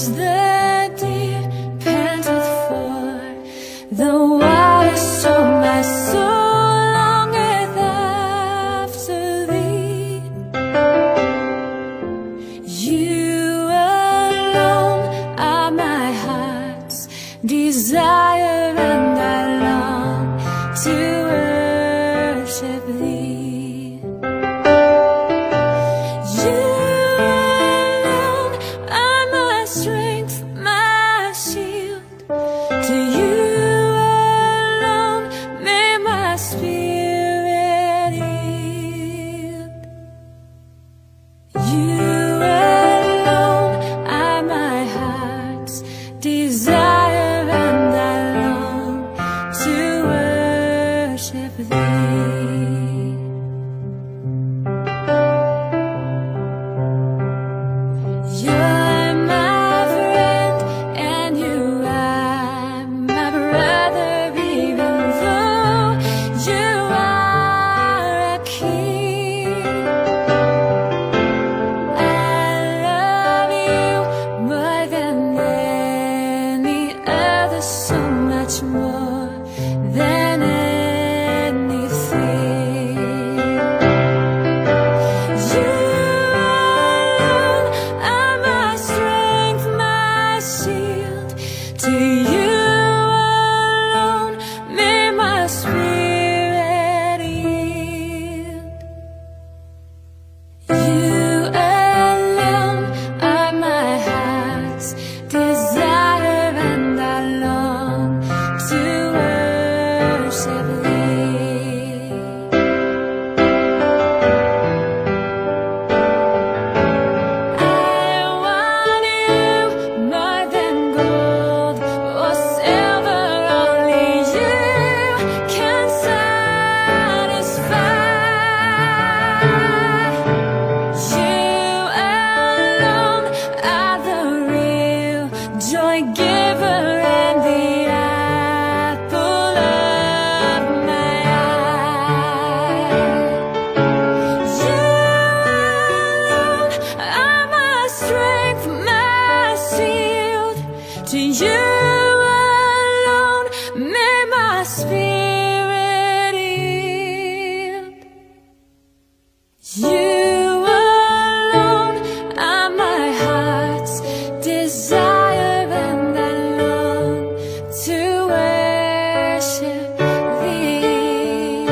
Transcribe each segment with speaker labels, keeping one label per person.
Speaker 1: as the deer panteth for the water, so my soul longeth after thee. You alone are my heart's desire, and I long to worship thee. You alone are my strength, my shield. To you alone may my spirit yield. You alone are my heart's desire, and I long to worship thee. You're my friend, and you are my brother, even though you are a king. I love you more than any other, so much more than anything. You alone are my strength, my shield. To you alone may my spirit yield. You alone are my heart's desire, and I long to worship thee. I want you more than gold or silver, only you can satisfy. You alone are the real joy giver and the apple of my eye. You alone are my strength, my shield. To you alone may my spirit yield. You alone are my heart's desire, and I long to worship thee.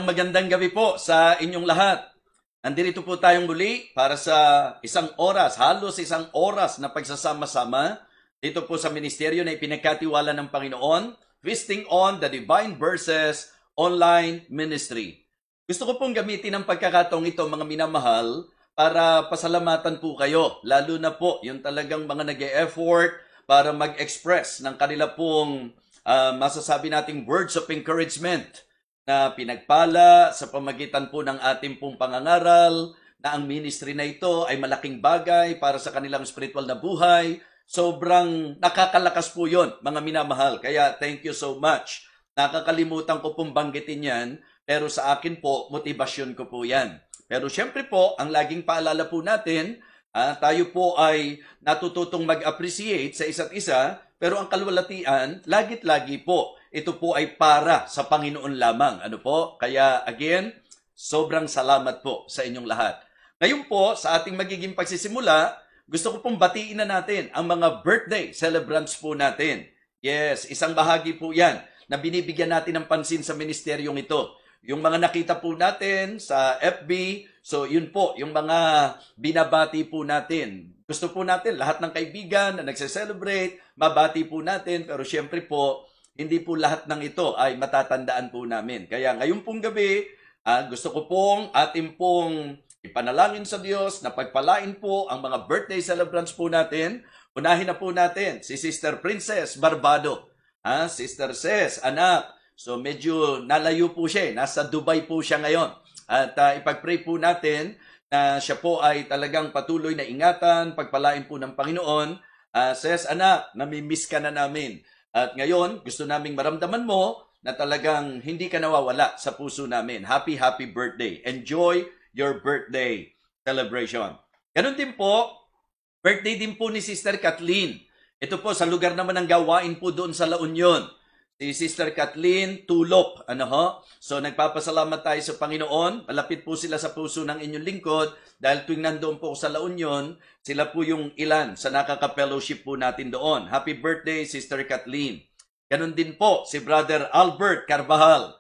Speaker 2: Magandang gabi po sa inyong lahat. Nandito po tayong muli para sa isang oras, halos isang oras na pagsasama-sama dito po sa ministeryo na ipinagkatiwala ng Panginoon, Feasting on the Divine Verses Online Ministry. Gusto ko pong gamitin ang pagkakataong ito, mga minamahal, para pasalamatan po kayo, lalo na po yung talagang mga nag-e-effort para mag-express ng kanila pong masasabi nating words of encouragement na pinagpala sa pamagitan po ng ating pong pangangaral, na ang ministry na ito ay malaking bagay para sa kanilang spiritual na buhay. Sobrang nakakalakas po yon, mga minamahal. Kaya thank you so much. Nakakalimutan ko pong banggitin yan, pero sa akin po, motibasyon ko po yan. Pero syempre po, ang laging paalala po natin, tayo po ay natututong mag-appreciate sa isa't isa, pero ang kalwalatian, lagit-lagi po, ito po ay para sa Panginoon lamang. Ano po? Kaya again, sobrang salamat po sa inyong lahat. Ngayon po, sa ating magiging pagsisimula, gusto ko pong batiin na natin ang mga birthday celebrants po natin. Yes, isang bahagi po yan na binibigyan natin ng pansin sa ministeryong ito. Yung mga nakita po natin sa FB, so yun po, yung mga binabati po natin. Gusto po natin, lahat ng kaibigan na nagse-celebrate, mabati po natin, pero syempre po, hindi po lahat ng ito ay matatandaan po namin. Kaya ngayon pong gabi, gusto ko pong ating pong ipanalangin sa Diyos na pagpalain po ang mga birthday celebrants po natin. Unahin na po natin si Sister Princess Barbado. Sister Ses, anak, so medyo nalayo po siya, nasa Dubai po siya ngayon. At ipag-pray po natin na siya po ay talagang patuloy na ingatan, pagpalain po ng Panginoon. Says, anak, namimiss ka na namin. At ngayon, gusto naming maramdaman mo na talagang hindi ka nawawala sa puso namin. Happy, happy birthday. Enjoy your birthday celebration. Ganun din po, birthday din po ni Sister Kathleen. Ito po, sa lugar naman ng gawain po doon sa La Union. Si Sister Kathleen Tulop. So, nagpapasalamat tayo sa Panginoon. Malapit po sila sa puso ng inyong lingkod dahil tuwing nandoon po sa La Union, sila po yung ilan sa nakaka-fellowship po natin doon. Happy birthday, Sister Kathleen. Ganon din po si Brother Albert Carvajal.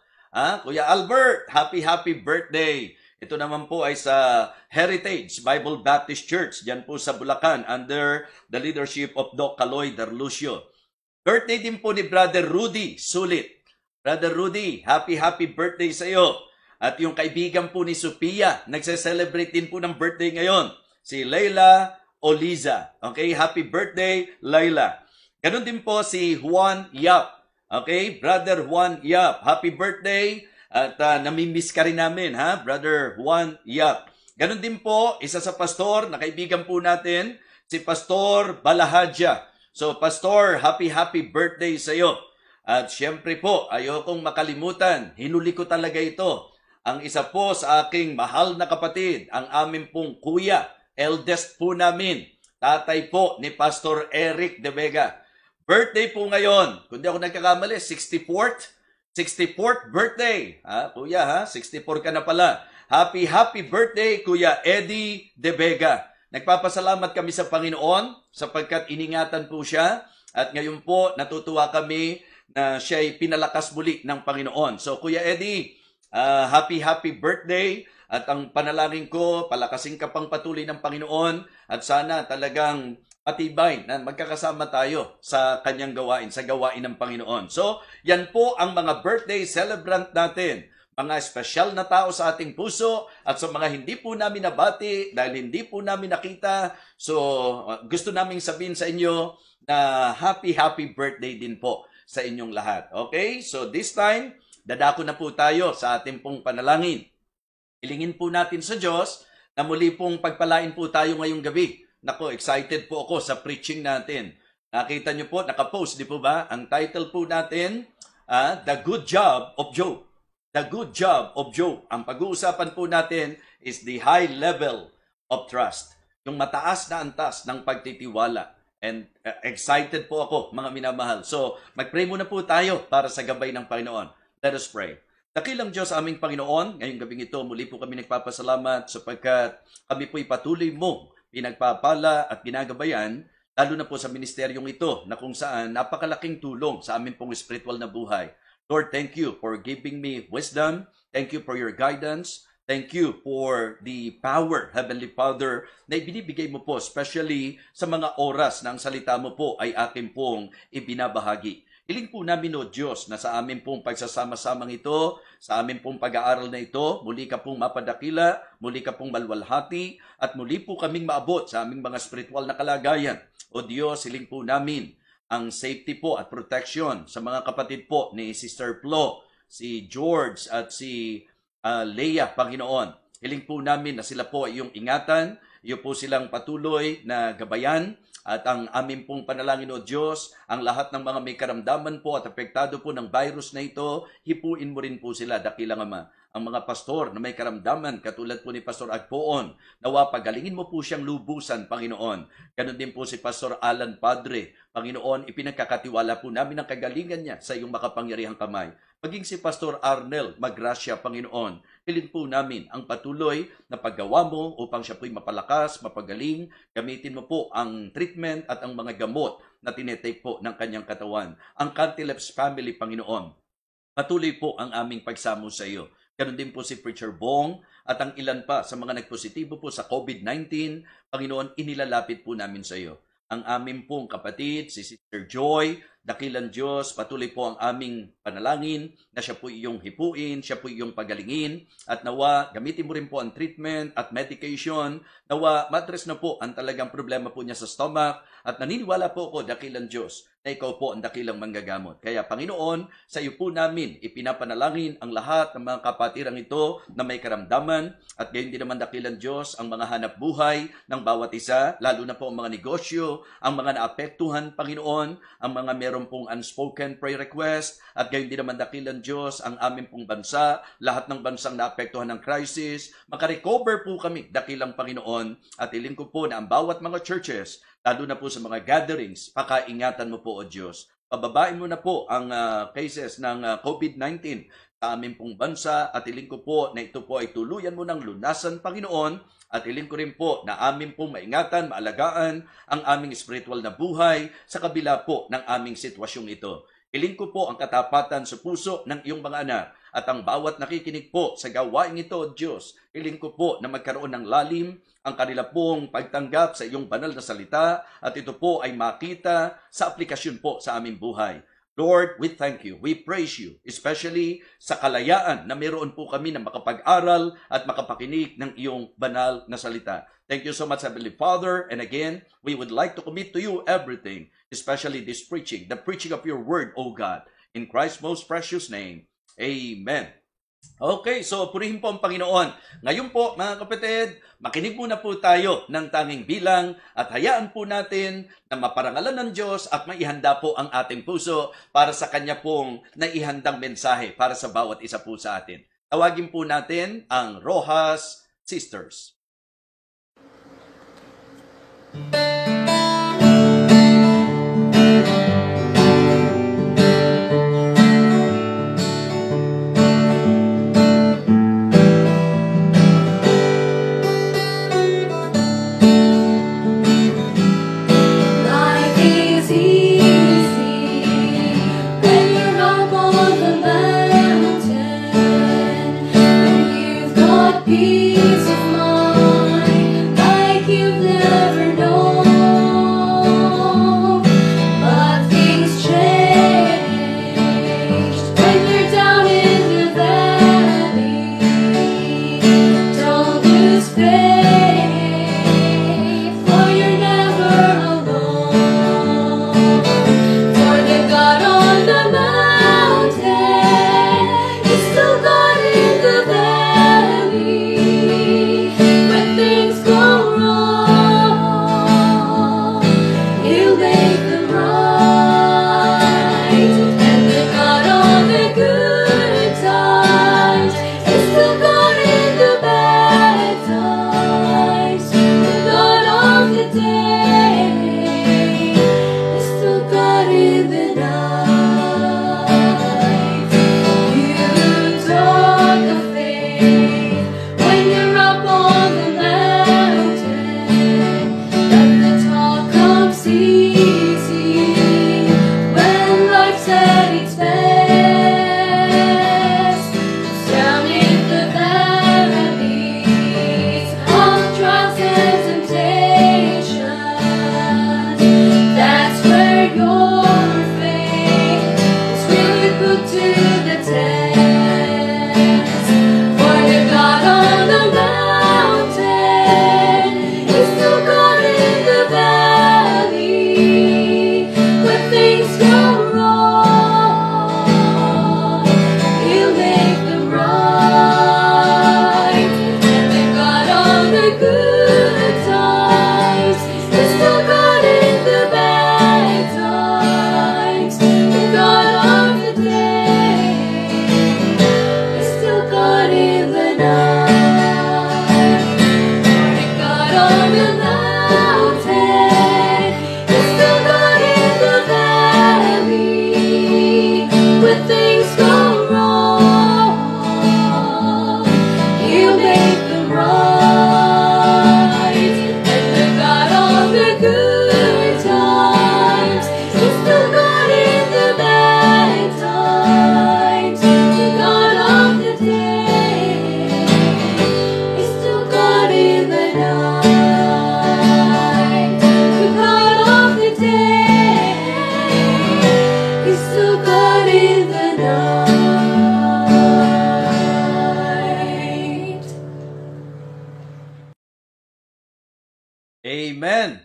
Speaker 2: Kuya Albert, happy, happy birthday. Ito naman po ay sa Heritage Bible Baptist Church, dyan po sa Bulacan, under the leadership of Doc Caloy Darlucio. Birthday din po ni Brother Rudy Sulit. Brother Rudy, happy, happy birthday sa iyo. At yung kaibigan po ni Sophia, nagse-celebrate din po ng birthday ngayon. Si Layla Oliza. Okay, happy birthday, Layla. Ganon din po si Juan Yap. Okay, Brother Juan Yap, happy birthday. At namimiss ka rin namin, Brother Juan Yap. Ganon din po, isa sa pastor na kaibigan po natin, si Pastor Balahadja. So, Pastor, happy, happy birthday sa iyo. At syempre po, ayokong makalimutan, hinuli ko talaga ito. Ang isa po sa aking mahal na kapatid, ang aming pong kuya, eldest po namin, tatay po ni Pastor Eric De Vega. Birthday po ngayon, kung di ako nagkakamali, 64th birthday. Kuya, 64 ka na pala. Happy, happy birthday, Kuya Eddie De Vega. Nagpapasalamat kami sa Panginoon sapagkat iningatan po siya at ngayon po natutuwa kami na siya ay pinalakas muli ng Panginoon. So Kuya Eddie, happy, happy birthday at ang panalangin ko, palakasin ka pang patuloy ng Panginoon at sana talagang matibay na magkakasama tayo sa kanyang gawain, sa gawain ng Panginoon. So, yan po ang mga birthday celebrant natin. Mga espesyal na tao sa ating puso at sa mga hindi po namin nabati dahil hindi po namin nakita. So, gusto naming sabihin sa inyo na happy, happy birthday din po sa inyong lahat. Okay? So, this time, dadako na po tayo sa ating pong panalangin. Ilingin po natin sa Diyos na muli pong pagpalain po tayo ngayong gabi. Nako, excited po ako sa preaching natin. Nakita niyo po, nakapost, di po ba? Ang title po natin, The Good Job of Job. The Good Job of Job. Ang pag-uusapan po natin is the high level of trust. Yung mataas na antas ng pagtitiwala. And excited po ako, mga minamahal. So, mag-pray muna po tayo para sa gabay ng Panginoon. Let us pray. Dakilang Diyos aming Panginoon, ngayong gabing ito, muli po kami nagpapasalamat sapagkat kami po'y patuloy mo pinagpapala at ginagabayan, lalo na po sa ministeryong ito na kung saan napakalaking tulong sa amin pong spiritual na buhay. Lord, thank you for giving me wisdom. Thank you for your guidance. Thank you for the power, Heavenly Father, na ibinibigay mo po, especially sa mga oras na ang salita mo po ay akin pong ibinabahagi. Hiling po namin, O Diyos, na sa amin pong pagsasama-samang ito, sa amin pong pag-aaral na ito, muli ka pong mapadakila, muli ka pong malwalhati, at muli po kaming maabot sa aming mga spiritual na kalagayan. O Diyos, hiling po namin ang safety po at protection sa mga kapatid po ni Sister Flo, si George at si Leia, Panginoon. Hiling po namin na sila po ay iyong ingatan, iyo po silang patuloy na gabayan, at ang aming pong panalangin, O Diyos, ang lahat ng mga may karamdaman po at apektado po ng virus na ito, hipuin mo rin po sila, dakilang Ama. Ang mga pastor na may karamdaman, katulad po ni Pastor Agpoon, nawa pagalingin mo po siyang lubusan, Panginoon. Ganon din po si Pastor Alan Padre. Panginoon, ipinagkakatiwala po namin ang kagalingan niya sa iyong makapangyarihang kamay. Maging si Pastor Arnel Magracia, Panginoon, hilin po namin ang patuloy na paggawa mo upang siya po'y mapalakas, mapagaling. Gamitin mo po ang treatment at ang mga gamot na tinetake po ng kanyang katawan. Ang Cantileps family, Panginoon, patuloy po ang aming pagsamo sa iyo. Ganon din po si Preacher Bong at ang ilan pa sa mga nagpositibo po sa COVID-19, Panginoon, inilalapit po namin sa iyo. Ang aming pong kapatid, si Sister Joy, dakilang Diyos, patuloy po ang aming panalangin na siya po iyong hipuin, siya po iyong pagalingin, at nawa gamitin mo rin po ang treatment at medication, nawa matres na po ang talagang problema po niya sa stomach, at naniniwala po ako, dakilang Diyos, na ikaw po ang dakilang manggagamot. Kaya Panginoon, sa iyo po namin ipinapanalangin ang lahat ng mga kapatirang ito na may karamdaman, at gayon din naman dakilang Diyos ang mga hanap buhay ng bawat isa, lalo na po ang mga negosyo, ang mga naapektuhan, Panginoon, ang mga meron pong unspoken prayer request, at gayon din naman dakilang Diyos ang aming pong bansa, lahat ng bansang naapektuhan ng crisis, makarecover po kami, dakilang Panginoon, at iling ko po na ang bawat mga churches, lalo na po sa mga gatherings, pakaingatan mo po, O Diyos. Pababain mo na po ang cases ng COVID-19 sa aming pong bansa, at iling ko po na ito po ay tuluyan mo ng lunasan, Panginoon, at iling ko rin po na amin pong maingatan, maalagaan ang aming spiritual na buhay sa kabila po ng aming sitwasyong ito. Iling ko po ang katapatan sa puso ng iyong mga anak, at ang bawat nakikinig po sa gawain ito, O Diyos, iling ko po na magkaroon ng lalim ang kanila pong pagtanggap sa iyong banal na salita, at ito po ay makita sa aplikasyon po sa aming buhay. Lord, we thank you. We praise you, especially sa kalayaan na meron po kami na makapag-aral at makapakinig ng iyong banal na salita. Thank you so much, Heavenly Father. And again, we would like to commit to you everything, especially this preaching, the preaching of your word, O God. In Christ's most precious name, Amen. Okay, so purihin po ang Panginoon. Ngayon po, mga kapatid, makinig muna po tayo ng tanging bilang at hayaan po natin na maparangalan ng Diyos at maihanda po ang ating puso para sa Kanya pong naihandang mensahe para sa bawat isa po sa atin. Tawagin po natin ang Rojas Sisters.
Speaker 1: Life is easy when you're up on the mountain, when you've got peace of mind like you've never known.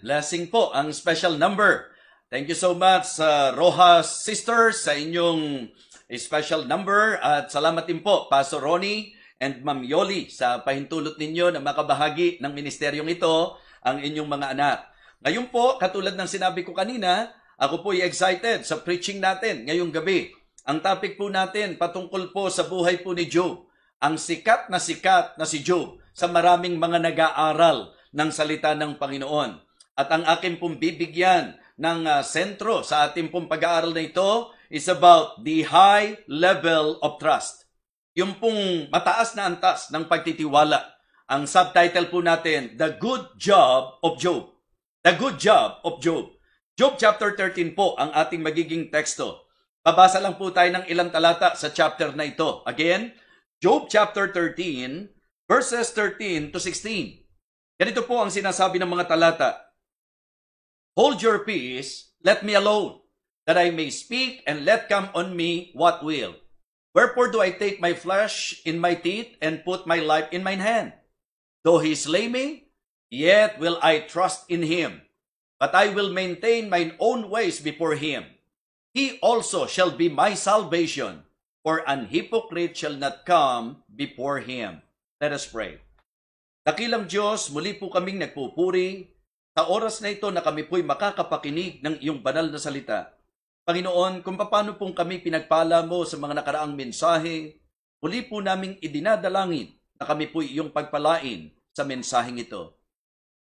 Speaker 2: Blessing po ang special number. Thank you so much sa Rojas Sisters sa inyong special number at salamat din po Pastor Ronnie and Ma'am Yoli sa pahintulot ninyo na makabahagi ng ministeryong ito ang inyong mga anak. Ngayon po, katulad ng sinabi ko kanina, ako po ay excited sa preaching natin ngayong gabi. Ang topic po natin patungkol po sa buhay po ni Job. Ang sikat na si Job sa maraming mga nag-aaral ng salita ng Panginoon. At ang akin pong bibigyan ng sentro sa ating pong pag-aaral na ito is about the high level of trust. Yung pong mataas na antas ng pagtitiwala. Ang subtitle po natin, The Good Job of Job. The Good Job of Job. Job chapter 13 po ang ating magiging teksto. Babasa lang po tayo ng ilang talata sa chapter na ito. Again, Job chapter 13, verses 13 to 16. Ganito po ang sinasabi ng mga talata. Hold your peace, let me alone, that I may speak, and let come on me what will. Wherefore do I take my flesh in my teeth, and put my life in mine hand? Though he slay me, yet will I trust in him. But I will maintain mine own ways before him. He also shall be my salvation, for an hypocrite shall not come before him. Let us pray. Dakilang Diyos, muli po kaming nagpupuri sa oras na ito na kami po'y makakapakinig ng iyong banal na salita. Panginoon, kung paano pong kami pinagpala mo sa mga nakaraang mensahe, muli po naming idinadalangin na kami po'y iyong pagpalain sa mensaheng ito.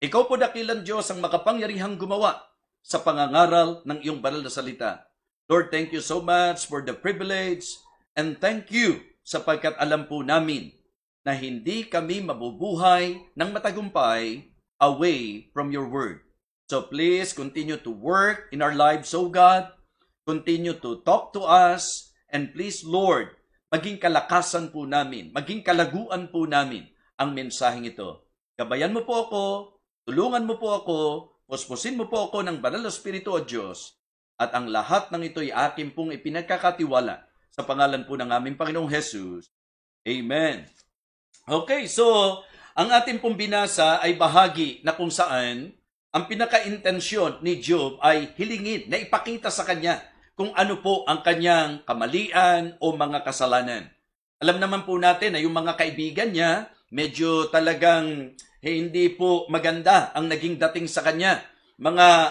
Speaker 2: Ikaw po dakilang Diyos ang makapangyarihang gumawa sa pangangaral ng iyong banal na salita. Lord, thank you so much for the privilege and thank you sapagkat alam po namin na hindi kami mabubuhay ng matagumpay away from your word. So please continue to work in our lives, O God. Continue to talk to us. And please, Lord, maging kalakasan po namin, maging kalaguan po namin ang mensaheng ito. Gabayan mo po ako, tulungan mo po ako, puspusin mo po ako ng banal na Espiritu o Diyos, at ang lahat ng ito ay akin pong ipinagkakatiwala sa pangalan po ng aming Panginoong Jesus. Amen. Okay, so ang ating pong binasa ay bahagi na kung saan ang pinaka-intensyon ni Job ay hilingin na ipakita sa kanya kung ano po ang kanyang kamalian o mga kasalanan. Alam naman po natin na yung mga kaibigan niya, medyo talagang hindi po maganda ang naging dating sa kanya.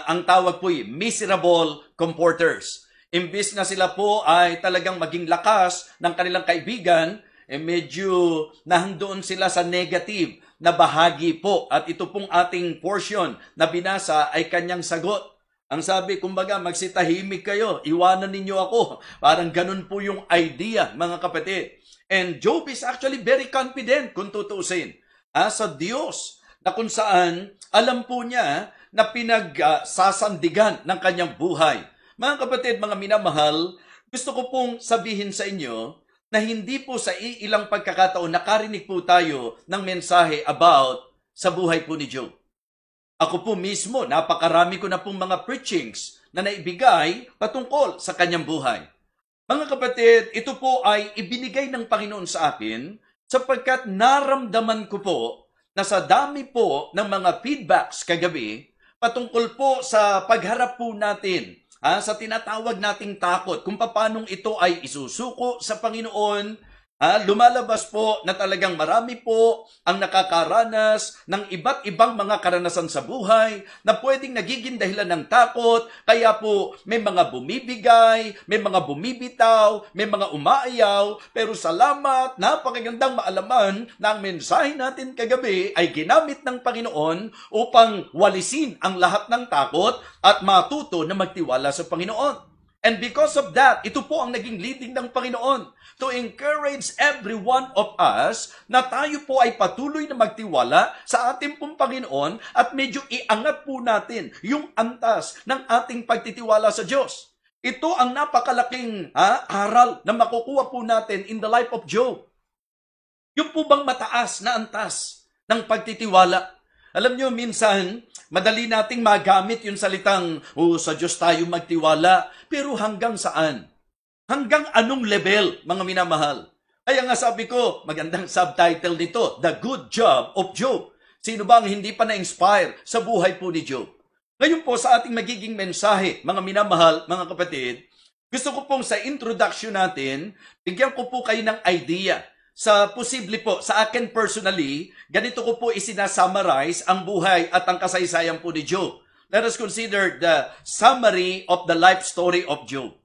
Speaker 2: Ang tawag po ay miserable comforters. Imbis na sila po ay talagang maging lakas ng kanilang kaibigan, medyo nahandoon sila sa negative na bahagi po. At ito pong ating portion na binasa ay kanyang sagot. Ang sabi, kumbaga, magsitahimik kayo, iwanan ninyo ako. Parang ganun po yung idea, mga kapatid. And Job is actually very confident kung tutuusin sa Diyos na kung saan alam po niya na pinagsasandigan ng kanyang buhay. Mga kapatid, mga minamahal, gusto ko pong sabihin sa inyo na hindi po sa ilang pagkakataon nakarinig po tayo ng mensahe about sa buhay po ni Job. Ako po mismo, napakarami ko na pong mga preachings na naibigay patungkol sa kanyang buhay. Mga kapatid, ito po ay ibinigay ng Panginoon sa akin sapagkat naramdaman ko po na sa dami po ng mga feedbacks kagabi patungkol po sa pagharap po natin sa tinatawag nating takot, kung paanong ito ay isusuko sa Panginoon, lumalabas po na talagang marami po ang nakakaranas ng iba't ibang mga karanasan sa buhay na pwedeng nagiging dahilan ng takot, kaya po may mga bumibigay, may mga bumibitaw, may mga umaayaw, pero salamat, napakagandang maalaman na ang mensahe natin kagabi ay ginamit ng Panginoon upang walisin ang lahat ng takot at matuto na magtiwala sa Panginoon. And because of that, ito po ang naging leading ng Panginoon to encourage every one of us na tayo po ay patuloy na magtiwala sa ating pong Panginoon at medyo iangat po natin yung antas ng ating pagtitiwala sa Diyos. Ito ang napakalaking aral na makukuha po natin in the life of Job. Yung po bang mataas na antas ng pagtitiwala? Alam nyo, minsan, madali nating magamit yung salitang, sa Diyos tayo magtiwala. Pero hanggang saan? Hanggang anong level, mga minamahal? Kaya nga sabi ko, magandang subtitle nito, The Good Job of Job. Sino ba ang hindi pa na-inspire sa buhay po ni Job? Ngayon po sa ating magiging mensahe, mga minamahal, mga kapatid, gusto ko pong sa introduction natin, bigyan ko po kayo ng idea. Sa posible po, sa akin personally, ganito ko po isinasummarize ang buhay at ang kasaysayan po ni Job. Let us consider the summary of the life story of Job.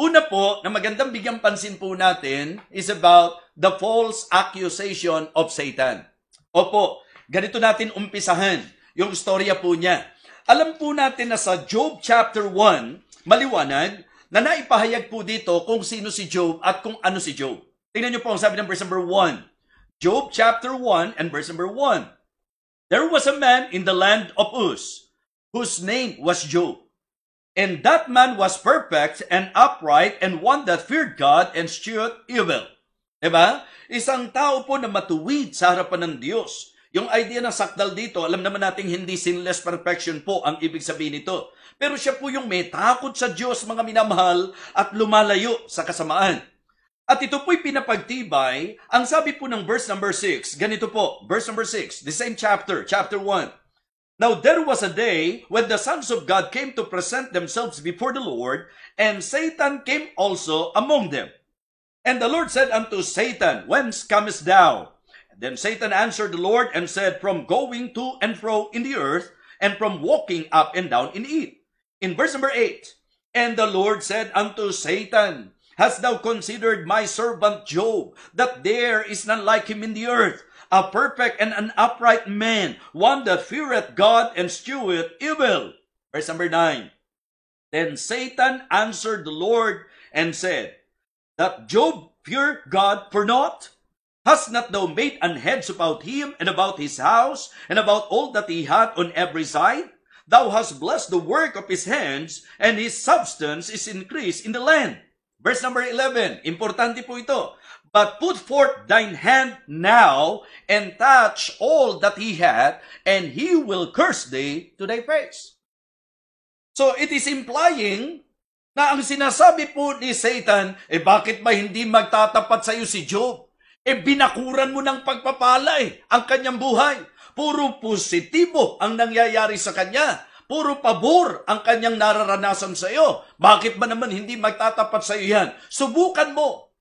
Speaker 2: Una po, na magandang bigyang pansin po natin is about the false accusation of Satan. Opo, ganito natin umpisahan yung storya po niya. Alam po natin na sa Job chapter 1, maliwanag na naipahayag po dito kung sino si Job at kung ano si Job. Tingnan niyo po ang sabi ng verse number 1. Job chapter 1 and verse number 1. There was a man in the land of Uz, whose name was Job. And that man was perfect and upright and one that feared God and eschewed evil. Diba? Isang tao po na matuwid sa harapan ng Diyos. Yung idea ng sakdal dito, alam naman nating hindi sinless perfection po ang ibig sabihin nito. Pero siya po yung may takot sa Diyos, mga minamahal, at lumalayo sa kasamaan. At ito po'y pinapagtibay, ang sabi po ng verse number 6, ganito po, verse number 6, the same chapter, chapter 1. Now there was a day when the sons of God came to present themselves before the Lord, and Satan came also among them. And the Lord said unto Satan, Whence comest thou? Then Satan answered the Lord and said, From going to and fro in the earth, and from walking up and down in it. In verse number 8, And the Lord said unto Satan, Hast thou considered my servant Job, that there is none like him in the earth, a perfect and an upright man, one that feareth God and escheweth evil? Verse number 9, Then Satan answered the Lord and said, That Job fear God for naught? Hast not thou made an hedge about him, and about his house, and about all that he hath on every side? Thou hast blessed the work of his hands, and his substance is increased in the land. Verse number 11, importante po ito. But put forth thine hand now, and touch all that he hath, and he will curse thee to thy face. So it is implying na ang sinasabi po ni Satan, bakit ba hindi magtatapat sa iyo si Job? Binakuran mo ng pagpapala ang kanyang buhay. Puro positibo ang nangyayari sa kanya. Puro pabor ang kanyang nararanasan sa iyo. Bakit ba naman hindi magtatapat sa iyo yan? Subukan mo.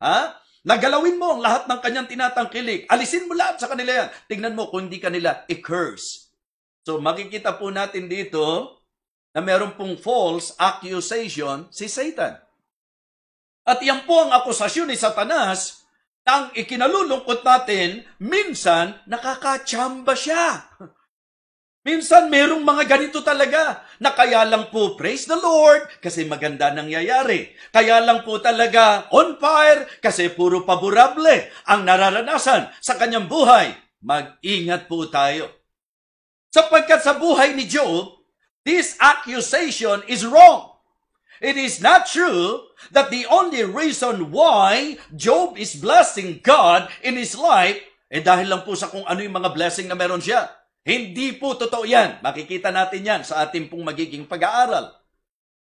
Speaker 2: Nagalawin mo ang lahat ng kanyang tinatangkilik. Alisin mo lahat sa kanila yan. Tingnan mo kung hindi kanila i-curse. So makikita po natin dito na meron pong false accusation si Satan. At yan po ang akusasyon ni Satanas na ang ikinalulungkot natin, minsan nakakatsamba siya. Minsan merong mga ganito talaga na kaya lang po praise the Lord kasi maganda nangyayari. Kaya lang po talaga on fire kasi puro paborable ang nararanasan sa kanyang buhay. Mag-ingat po tayo. Sapagkat sa buhay ni Job, this accusation is wrong. It is not true that the only reason why Job is blessing God in his life, dahil lang po sa kung ano yung mga blessing na meron siya. Hindi po totoo yan. Makikita natin yan sa ating pong magiging pag-aaral.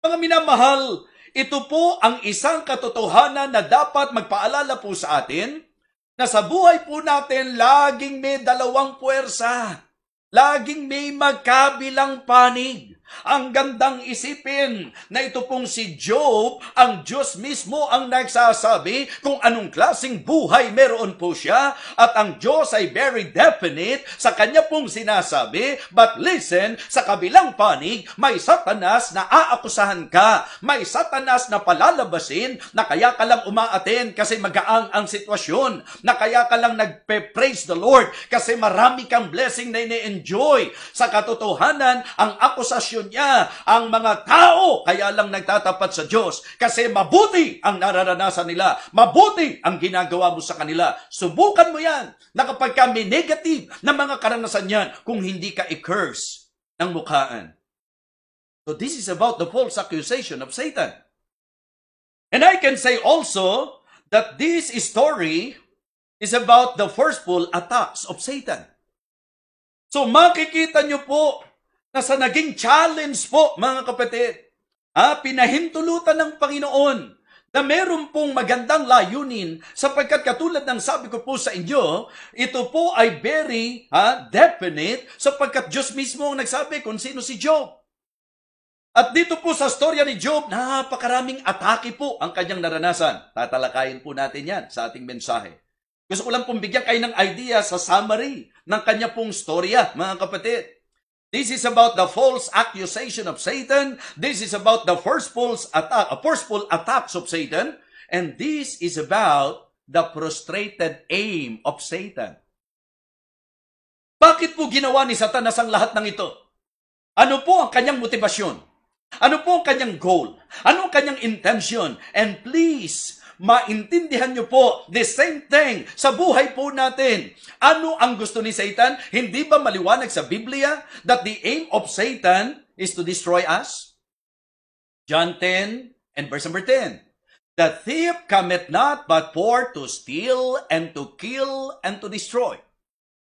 Speaker 2: Mga minamahal, ito po ang isang katotohanan na dapat magpaalala po sa atin na sa buhay po natin laging may dalawang puwersa. Laging may magkabilang panig. Ang gandang isipin na ito pong si Job, ang Diyos mismo ang nagsasabi kung anong klaseng buhay meron po siya at ang Diyos ay very definite sa kanya pong sinasabi. But listen, sa kabilang panig, may Satanas na aakusahan ka. May Satanas na palalabasin na kaya ka lang umaaten kasi magaang ang sitwasyon. Na kaya ka lang nagpe-praise the Lord kasi marami kang blessing na ini-enjoy. Sa katotohanan, ang akusasyon niya, ang mga tao kaya lang nagtatapat sa Diyos kasi mabuti ang nararanasan nila, mabuti ang ginagawa mo sa kanila. Subukan mo yan na kapag ka may negative na mga karanasan yan, kung hindi ka i-curse ng mukhaan. So this is about the false accusation of Satan. And I can say also that this story is about the forceful attacks of Satan. So makikita nyo po na sa naging challenge po, mga kapatid, pinahintulutan ng Panginoon na meron pong magandang layunin sapagkat katulad ng sabi ko po sa inyo, ito po ay very definite sapagkat Diyos mismo ang nagsabi kung sino si Job. At dito po sa storya ni Job, napakaraming atake po ang kanyang naranasan. Tatalakayin po natin yan sa ating mensahe. Gusto ko lang pong bigyan kayo ng idea sa summary ng kanya pong storya, mga kapatid. This is about the false accusation of Satan. This is about the forceful attacks of Satan. And this is about the frustrated aim of Satan. Bakit po ginawa ni Satanas ang lahat ng ito? Ano po ang kanyang motibasyon? Ano po ang kanyang goal? Ano ang kanyang intention? And please, maintindihan nyo po the same thing sa buhay po natin. Ano ang gusto ni Satan? Hindi ba maliwanag sa Biblia that the aim of Satan is to destroy us? John 10 and verse number 10. The thief cometh not but for to steal and to kill and to destroy.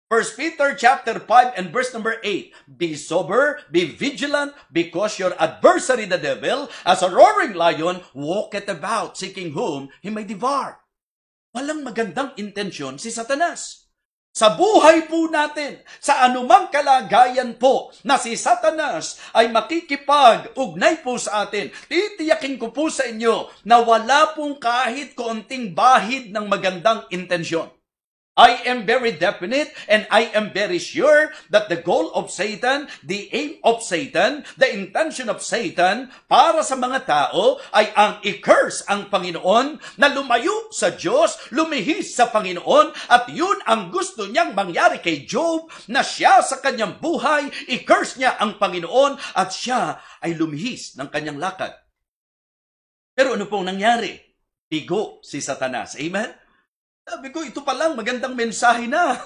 Speaker 2: 1 Peter chapter 5 and verse number 8. Be sober, be vigilant, because your adversary the devil, as a roaring lion, walketh about, seeking whom he may devour. Walang magandang intensyon si Satanas. Sa buhay po natin, sa anumang kalagayan po na si Satanas ay makikipag-ugnay po sa atin, titiyakin ko po sa inyo na wala pong kahit kaunting bahid ng magandang intensyon. I am very definite and I am very sure that the goal of Satan, the aim of Satan, the intention of Satan para sa mga tao ay ang i-curse ang Panginoon, na lumayo sa Diyos, lumihis sa Panginoon, at yun ang gusto niyang mangyari kay Job, na siya sa kanyang buhay, i-curse niya ang Panginoon at siya ay lumihis ng kanyang lakad. Pero ano pong nangyari? Bigo si Satanas. Amen? Sabi ko, ito pa lang magandang mensahe na.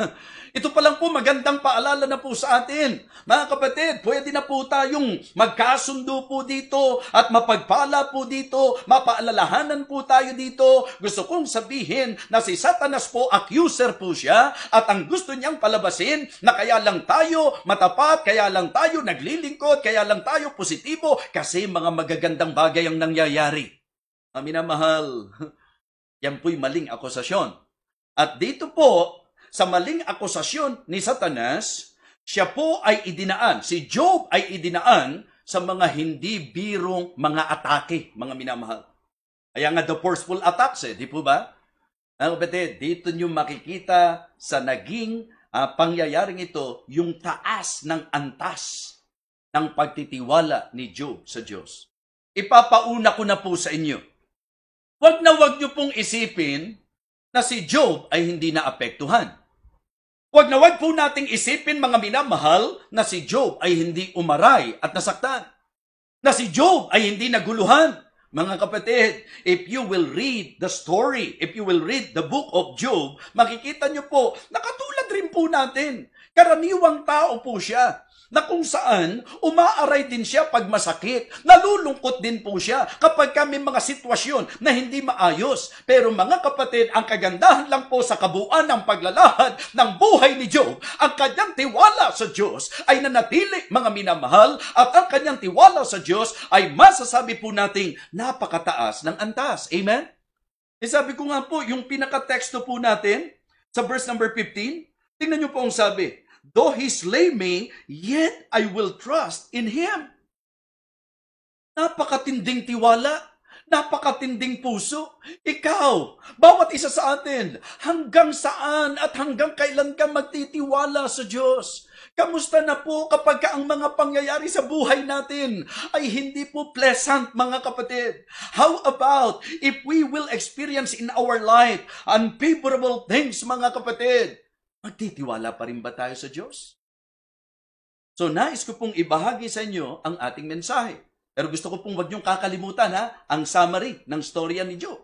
Speaker 2: Ito pa lang po magandang paalala na po sa atin. Mga kapatid, pwede na po tayong magkasundo po dito at mapagpala po dito, mapaalalahanan po tayo dito. Gusto kong sabihin na si Satanas po, accuser po siya, at ang gusto niyang palabasin na kaya lang tayo matapat, kaya lang tayo naglilingkod, kaya lang tayo positibo, kasi mga magagandang bagay ang nangyayari. Minamahal, yan po'y maling akusasyon. At dito po, sa maling akusasyon ni Satanas, siya po ay idinaan, si Job ay idinaan sa mga hindi birong mga atake, mga minamahal. Kaya nga the forceful attacks, di po ba? Kapatid, dito nyo makikita sa naging pangyayaring ito, yung taas ng antas ng pagtitiwala ni Job sa Diyos. Ipapauna ko na po sa inyo. Wag nyo pong isipin na si Job ay hindi naapektuhan. Wag po nating isipin, mga minamahal, na si Job ay hindi umaray at nasaktan. Na si Job ay hindi naguluhan. Mga kapatid, if you will read the story, if you will read the book of Job, makikita nyo po, nakatulad rin po natin. Karaniwang tao po siya, na kung saan umaaray din siya pag masakit. Nalulungkot din po siya kapag may mga sitwasyon na hindi maayos. Pero mga kapatid, ang kagandahan lang po sa kabuuan ng paglalahad ng buhay ni Job, ang kanyang tiwala sa Diyos ay nanatili, mga minamahal, at ang kanyang tiwala sa Diyos ay masasabi po nating napakataas ng antas. Amen? Sabi ko nga po, yung pinaka-teksto po natin sa verse number 15, tingnan nyo po ang sabi, though he slay me, yet I will trust in him. Napakatinding tiwala, napakatinding puso. Ikaw, bawat isa sa atin, hanggang saan at hanggang kailan ka magtitiwala sa Diyos? Kamusta na po kapag ang mga pangyayari sa buhay natin ay hindi po pleasant, mga kapatid? How about if we will experience in our life unfavorable things, mga kapatid? Magtitiwala pa rin ba tayo sa Diyos? So, nais ko pong ibahagi sa inyo ang ating mensahe. Pero gusto ko pong wag niyong kakalimutan, ang summary ng storya ni Job.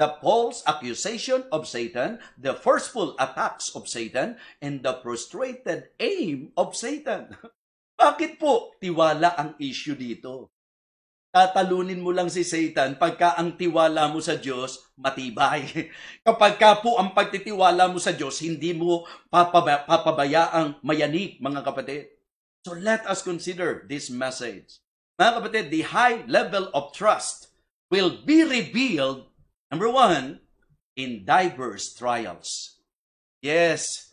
Speaker 2: The false accusation of Satan, the forceful attacks of Satan, and the frustrated aim of Satan. Bakit po tiwala ang issue dito? Tatalunin mo lang si Satan pagka ang tiwala mo sa Diyos matibay. Kapag ka po ang pagtitiwala mo sa Diyos, hindi mo papabayaang mayanig, mga kapatid. So let us consider this message. Mga kapatid, the high level of trust will be revealed, number 1, in diverse trials. Yes,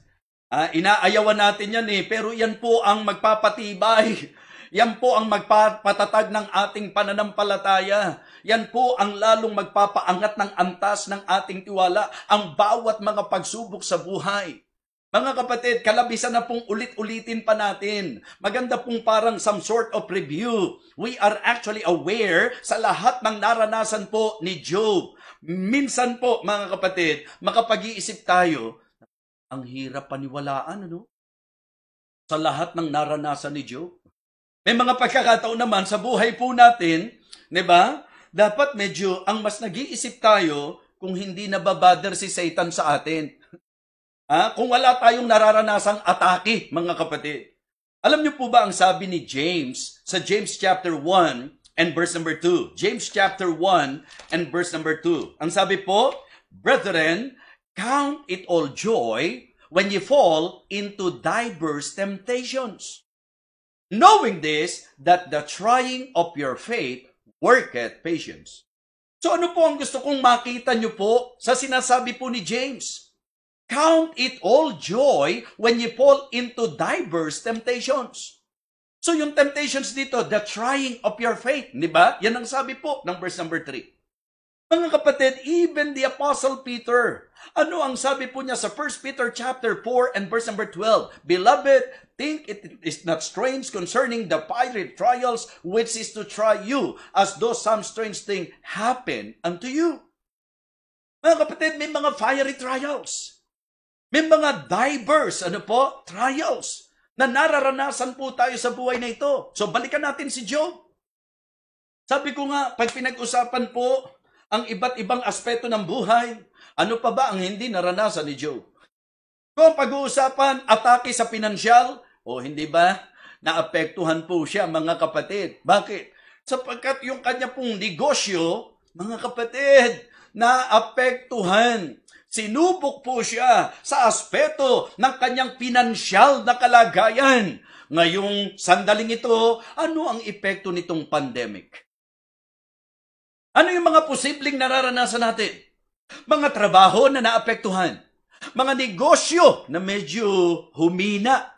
Speaker 2: inaayawan natin yan pero yan po ang magpapatibay. Yan po ang magpapatatag ng ating pananampalataya. Yan po ang lalong magpapaangat ng antas ng ating tiwala, ang bawat mga pagsubok sa buhay. Mga kapatid, kalabisan na pong ulit-ulitin pa natin. Maganda pong parang some sort of review. We are actually aware sa lahat ng naranasan po ni Job. Minsan po, mga kapatid, makapag-iisip tayo, ang hirap paniwalaan, ano? Sa lahat ng naranasan ni Job. May mga pagkakataon naman sa buhay po natin, di ba? Dapat medyo ang mas nag-iisip tayo kung hindi nababother si Satan sa atin. Kung wala tayong nararanasang atake, mga kapatid. Alam niyo po ba ang sabi ni James sa James chapter 1 and verse number 2? James chapter 1 and verse number 2. Ang sabi po, Brethren, count it all joy when you fall into diverse temptations, knowing this, that the trying of your faith worketh patience. So ano po ang gusto kong makita niyo po sa sinasabi po ni James? Count it all joy when you fall into diverse temptations. So yung temptations dito, the trying of your faith, di ba? Yan ang sabi po ng verse number 3. Mga kapatid, even the Apostle Peter, ano ang sabi po niya sa 1 Peter chapter 4 and verse number 12? Beloved, think it is not strange concerning the fiery trials which is to try you, as though some strange thing happen unto you. Mga kapatid, may mga fiery trials. May mga diverse, trials na nararanasan po tayo sa buhay na ito. So, balikan natin si Job. Sabi ko nga, pag pinag-usapan po ang iba't ibang aspeto ng buhay, ano pa ba ang hindi naranasan ni Job? Kung pag-uusapan, atake sa pinansyal, hindi ba? Naapektuhan po siya, mga kapatid. Bakit? Sapagkat yung kanya pong negosyo, mga kapatid, naapektuhan. Sinubok po siya sa aspeto ng kanyang pinansyal na kalagayan. Ngayong sandaling ito, ano ang epekto nitong pandemic? Ano yung mga posibleng nararanasan natin? Mga trabaho na naapektuhan. Mga negosyo na medyo humina.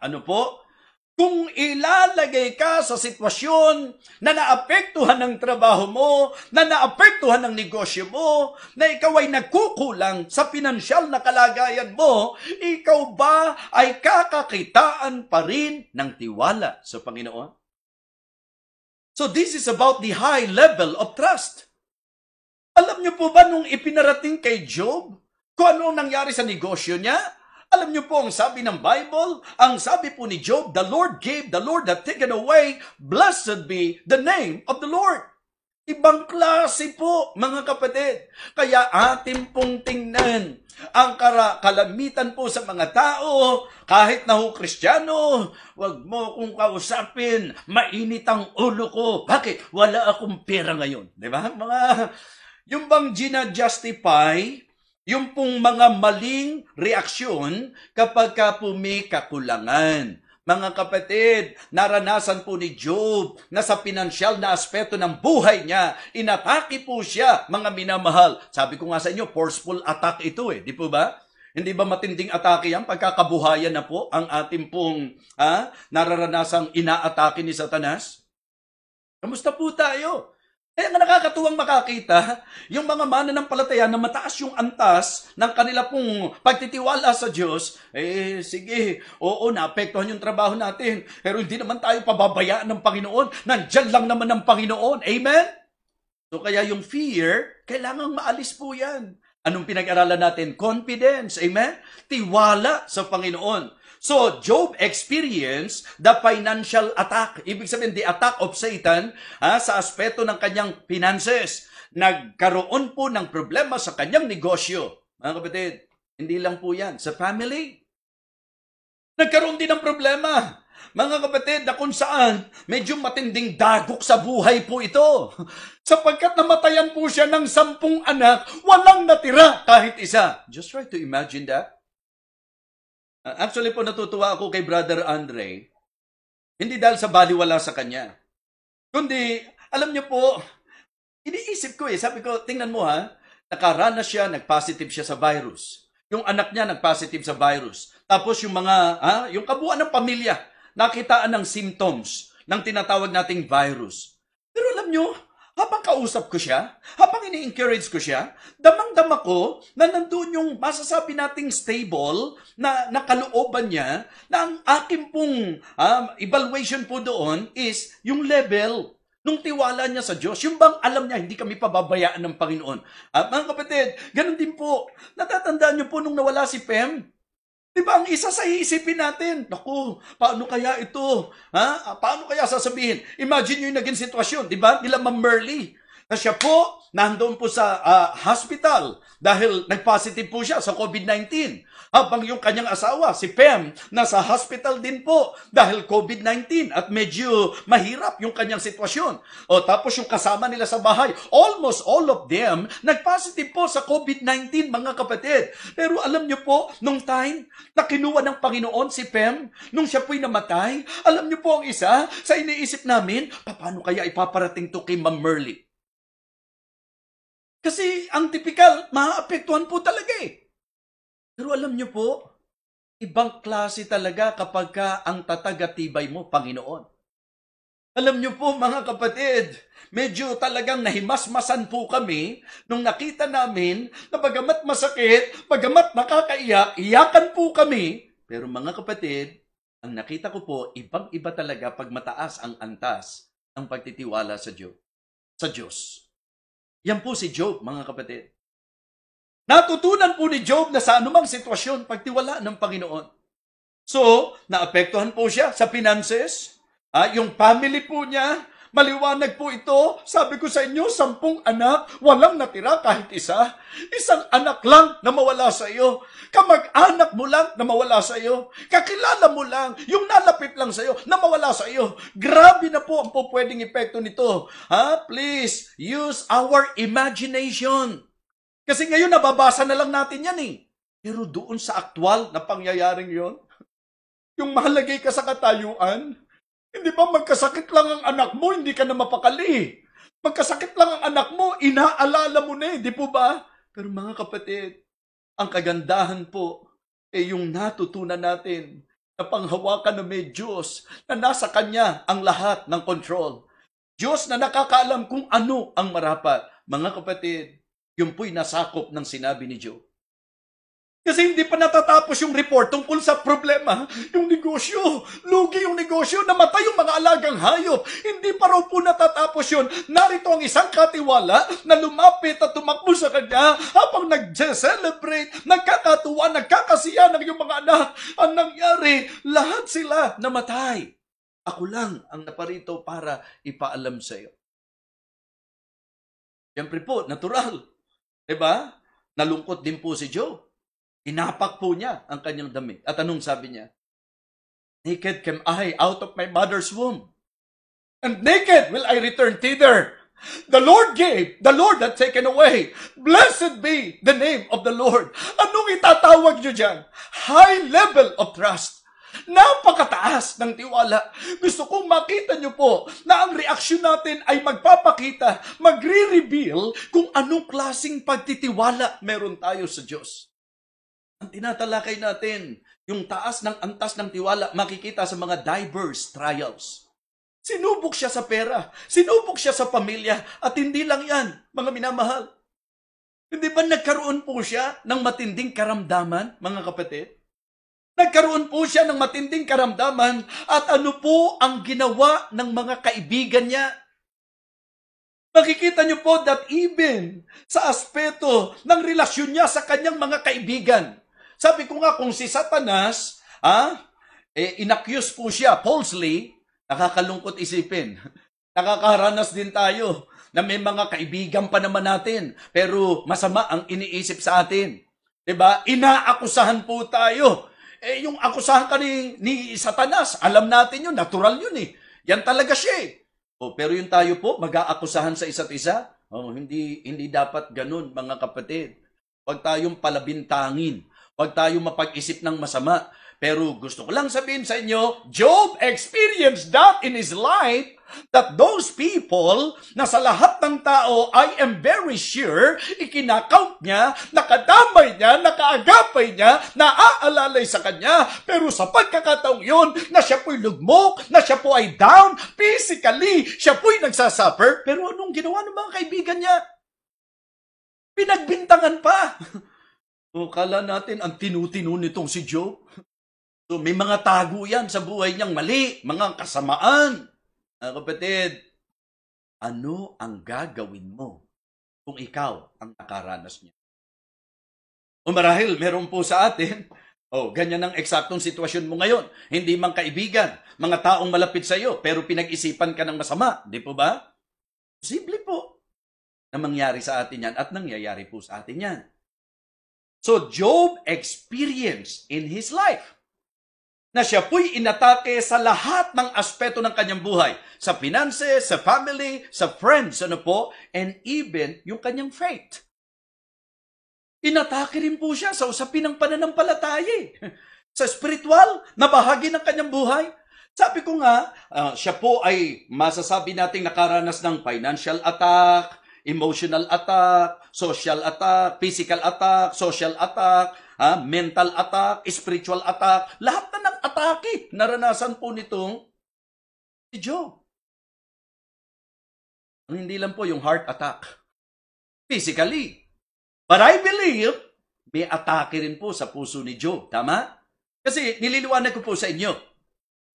Speaker 2: Kung ilalagay ka sa sitwasyon na naapektuhan ng trabaho mo, na naapektuhan ng negosyo mo, na ikaw ay nagkukulang sa pinansyal na kalagayan mo, ikaw ba ay kakakitaan pa rin ng tiwala sa Panginoon? So this is about the high level of trust. Alam niyo po ba nung ipinarating kay Job, kung ano nangyari sa negosyo niya? Alam niyo po ang sabi ng Bible, ang sabi po ni Job, the Lord gave, the Lord hath taken away, blessed be the name of the Lord. Ibang klase po, mga kapatid. Kaya atin pong tingnan ang kalamitan po sa mga tao, kahit na Kristiyano, wag mo kong kausapin, mainit ang ulo ko. Bakit? Wala akong pera ngayon. Di ba? Yung bang gina-justify yung pong mga maling reaksyon kapag ka po may kakulangan. Mga kapatid, naranasan po ni Job na sa pinansyal na aspeto ng buhay niya, inatake po siya, mga minamahal. Sabi ko nga sa inyo, forceful attack ito di po ba? Hindi ba matinding atake yan? Pagkakabuhayan na po ang ating pong nararanasang inaatake ni Satanas? Kamusta po tayo? Kaya nga nakakatuwang makakita, yung mga mananampalataya na mataas yung antas ng kanila pong pagtitiwala sa Diyos, sige, naapektuhan yung trabaho natin, pero hindi naman tayo pababayaan ng Panginoon, nandyan lang naman ng Panginoon, amen? So kaya yung fear, kailangang maalis po yan. Anong pinag-aralan natin? Confidence, amen? Tiwala sa Panginoon. So, Job experienced the financial attack. Ibig sabihin, the attack of Satan sa aspeto ng kanyang finances. Nagkaroon po ng problema sa kanyang negosyo. Mga kapatid, hindi lang po yan. Sa family, nagkaroon din ng problema. Mga kapatid, na kung saan medyo matinding dagok sa buhay po ito. Sapagkat namatayan po siya ng 10 anak, walang natira kahit isa. Just try to imagine that. Actually po, natutuwa ako kay Brother Andre, hindi dahil sa baliwala sa kanya. Kundi, alam niyo po, iniisip ko sabi ko, tingnan mo nakaranas siya, nag-positive siya sa virus. Yung anak niya, nag-positive sa virus. Tapos yung mga, yung kabuuan ng pamilya, nakitaan ng symptoms. ng tinatawag nating virus. Pero alam nyo, habang kausap ko siya, habang ini-encourage ko siya, damang-dama ko na nandun yung masasabi nating stable na kalooban niya na ang aking pong evaluation po doon is yung level nung tiwala niya sa Diyos. Yung bang alam niya, hindi kami pababayaan ng Panginoon. At mga kapatid, ganun din po. Natatandaan niyo po nung nawala si Pem? Di ba ang isa sa iisipin natin, naku, paano kaya ito? Paano kaya sasabihin? Imagine nyo yung naging sitwasyon, di ba? Nila Ma'am Merly, na siya po, nandoon po sa hospital dahil nag-positive po siya sa COVID-19. Habang yung kanyang asawa, si Pem, nasa hospital din po dahil COVID-19 at medyo mahirap yung kanyang sitwasyon. O tapos yung kasama nila sa bahay, almost all of them nag-positive po sa COVID-19, mga kapatid. Pero alam nyo po, nung time na kinuha ng Panginoon si Pem, nung siya po'y namatay, alam nyo po ang isa sa iniisip namin, paano kaya ipaparating to kay Ma'am Merly? Kasi ang typical, maaapektuhan po talaga eh. Pero alam nyo po, ibang klase talaga kapag ka ang tatag-atibay mo, Panginoon. Alam nyo po mga kapatid, medyo talagang nahimasmasan po kami nung nakita namin na bagamat masakit, bagamat nakakaiyak, iyakan po kami. Pero mga kapatid, ang nakita ko po, ibang-iba talaga pag mataas ang antas ng pagtitiwala sa Diyos. Yan po si Job, mga kapatid. Natutunan po ni Job na sa anumang sitwasyon, pagtiwala ng Panginoon. So, naapektuhan po siya sa finances. Yung family po niya, maliwanag po ito. Sabi ko sa inyo, 10 anak, walang natira kahit isa. Isang anak lang na mawala sa iyo. Kamag-anak mo lang na mawala sa iyo. Kakilala mo lang, yung nalapit lang sa iyo, na mawala sa iyo. Grabe na po ang pwedeng epekto nito. Please, use our imagination. Kasi ngayon, nababasa na lang natin yan eh. Pero doon sa aktwal na pangyayaring yon, yung mahalagay ka sa katayuan, hindi ba magkasakit lang ang anak mo, hindi ka na mapakali. Magkasakit lang ang anak mo, inaalala mo na eh, di po ba? Pero mga kapatid, ang kagandahan po, yung natutunan natin na panghawakan na may Diyos, na nasa Kanya ang lahat ng control. Diyos na nakakaalam kung ano ang marapat. Mga kapatid, yung po'y nasakop ng sinabi ni Job. Kasi hindi pa natatapos yung report tungkol sa problema, yung negosyo. Lugi yung negosyo, namatay yung mga alagang hayop. Hindi pa raw po natatapos yun. Narito ang isang katiwala na lumapit at tumakbo sa kanya habang nag-celebrate, nagkakatuwa, nagkakasiya ng yung mga anak. Ang nangyari, lahat sila namatay. Ako lang ang naparito para ipaalam sa iyo. Siyempre po, natural. Diba? Nalungkot din po si Job. Inapak po niya ang kanyang damit. At anong sabi niya? Naked came I out of my mother's womb. And naked will I return thither. The Lord gave, the Lord hath taken away. Blessed be the name of the Lord. Anong itatawag niyo dyan? High level of trust. Napakataas ng tiwala. Gusto kong makita nyo po na ang reaksyon natin ay magpapakita, magre-reveal kung anong klaseng pagtitiwala meron tayo sa Diyos. Ang tinatalakay natin, yung taas ng antas ng tiwala, makikita sa mga diverse trials. Sinubok siya sa pera, sinubok siya sa pamilya, at hindi lang yan, mga minamahal. Hindi ba nagkaroon po siya ng matinding karamdaman, mga kapatid? Nagkaroon po siya ng matinding karamdaman at ano po ang ginawa ng mga kaibigan niya. Makikita niyo po that even sa aspeto ng relasyon niya sa kanyang mga kaibigan. Sabi ko nga kung si Satanas, inaccuse po siya falsely, nakakalungkot isipin. Nakakaranas din tayo na may mga kaibigan pa naman natin, pero masama ang iniisip sa atin. Diba? Inaakusahan po tayo. Yung akusahan ka ni Satanas, alam natin yun, natural yun eh. Yan talaga siya eh. Pero yung tayo po, mag-aakusahan sa isa't isa, hindi dapat ganun, mga kapatid. Huwag tayong palabintangin. Huwag tayong mapag-isip ng masama. Pero gusto ko lang sabihin sa inyo, Job experienced that in his life that those people na sa lahat ng tao, I am very sure, ikinakount niya, nakadamay niya, nakaagapay niya, naaalalay sa kanya. Pero sa pagkakataong yun, na siya po'y lugmok, na siya po ay down, physically, siya po'y nagsasuffer. Pero anong ginawa ng mga kaibigan niya? Pinagbintangan pa. O, kala natin ang tinutino nitong si Job. So, may mga tago yan sa buhay niyang mali, mga kasamaan. Kapatid, ano ang gagawin mo kung ikaw ang nakaranas niya? O marahil, meron po sa atin, ganyan ang eksaktong sitwasyon mo ngayon. Hindi man kaibigan, mga taong malapit sa iyo, pero pinag-isipan ka ng masama. Di po ba? Simple po na mangyari sa atin yan at nangyayari po sa atin yan. So, Job experienced in his life na siya po'y inatake sa lahat ng aspeto ng kanyang buhay. Sa finances, sa family, sa friends, and even yung kanyang faith. Inatake rin po siya sa usapin ng pananampalataya. Sa spiritual na bahagi ng kanyang buhay. Sabi ko nga, siya po ay masasabi nating nakaranas ng financial attack, emotional attack, social attack, physical attack, social attack, mental attack, spiritual attack, lahat na ng atake naranasan po nitong si Job. Ang hindi lang po yung heart attack. Physically. But I believe, may atake rin po sa puso ni Job. Tama? Kasi nililiwanag ko po sa inyo.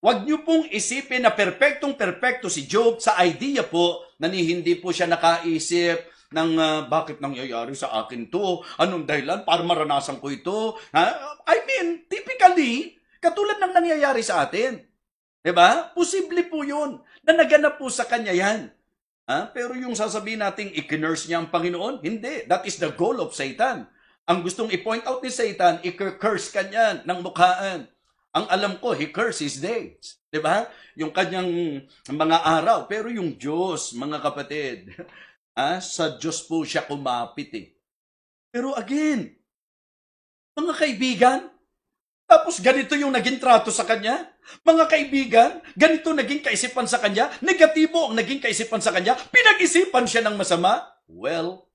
Speaker 2: Huwag niyo pong isipin na perpektong-perpekto si Job sa idea po na hindi po siya nakaisip ng bakit nangyayari sa akin to? Anong dahilan para maranasan ko ito? I mean, typically, katulad ng nangyayari sa atin. Diba? Posible po yun na naganap po sa kanya yan. Pero yung sasabihin nating i-curse niya ang Panginoon, hindi. That is the goal of Satan. Ang gustong i-point out ni Satan, i-curse ka niyan ng mukhaan. Ang alam ko, he curses his days. Diba? Yung kanyang mga araw. Pero yung Diyos, mga kapatid, sa Diyos po siya kumapit eh. Pero again, mga kaibigan, tapos ganito yung naging trato sa kanya. Mga kaibigan, ganito naging kaisipan sa kanya. Negatibo ang naging kaisipan sa kanya. Pinag-isipan siya ng masama. Well,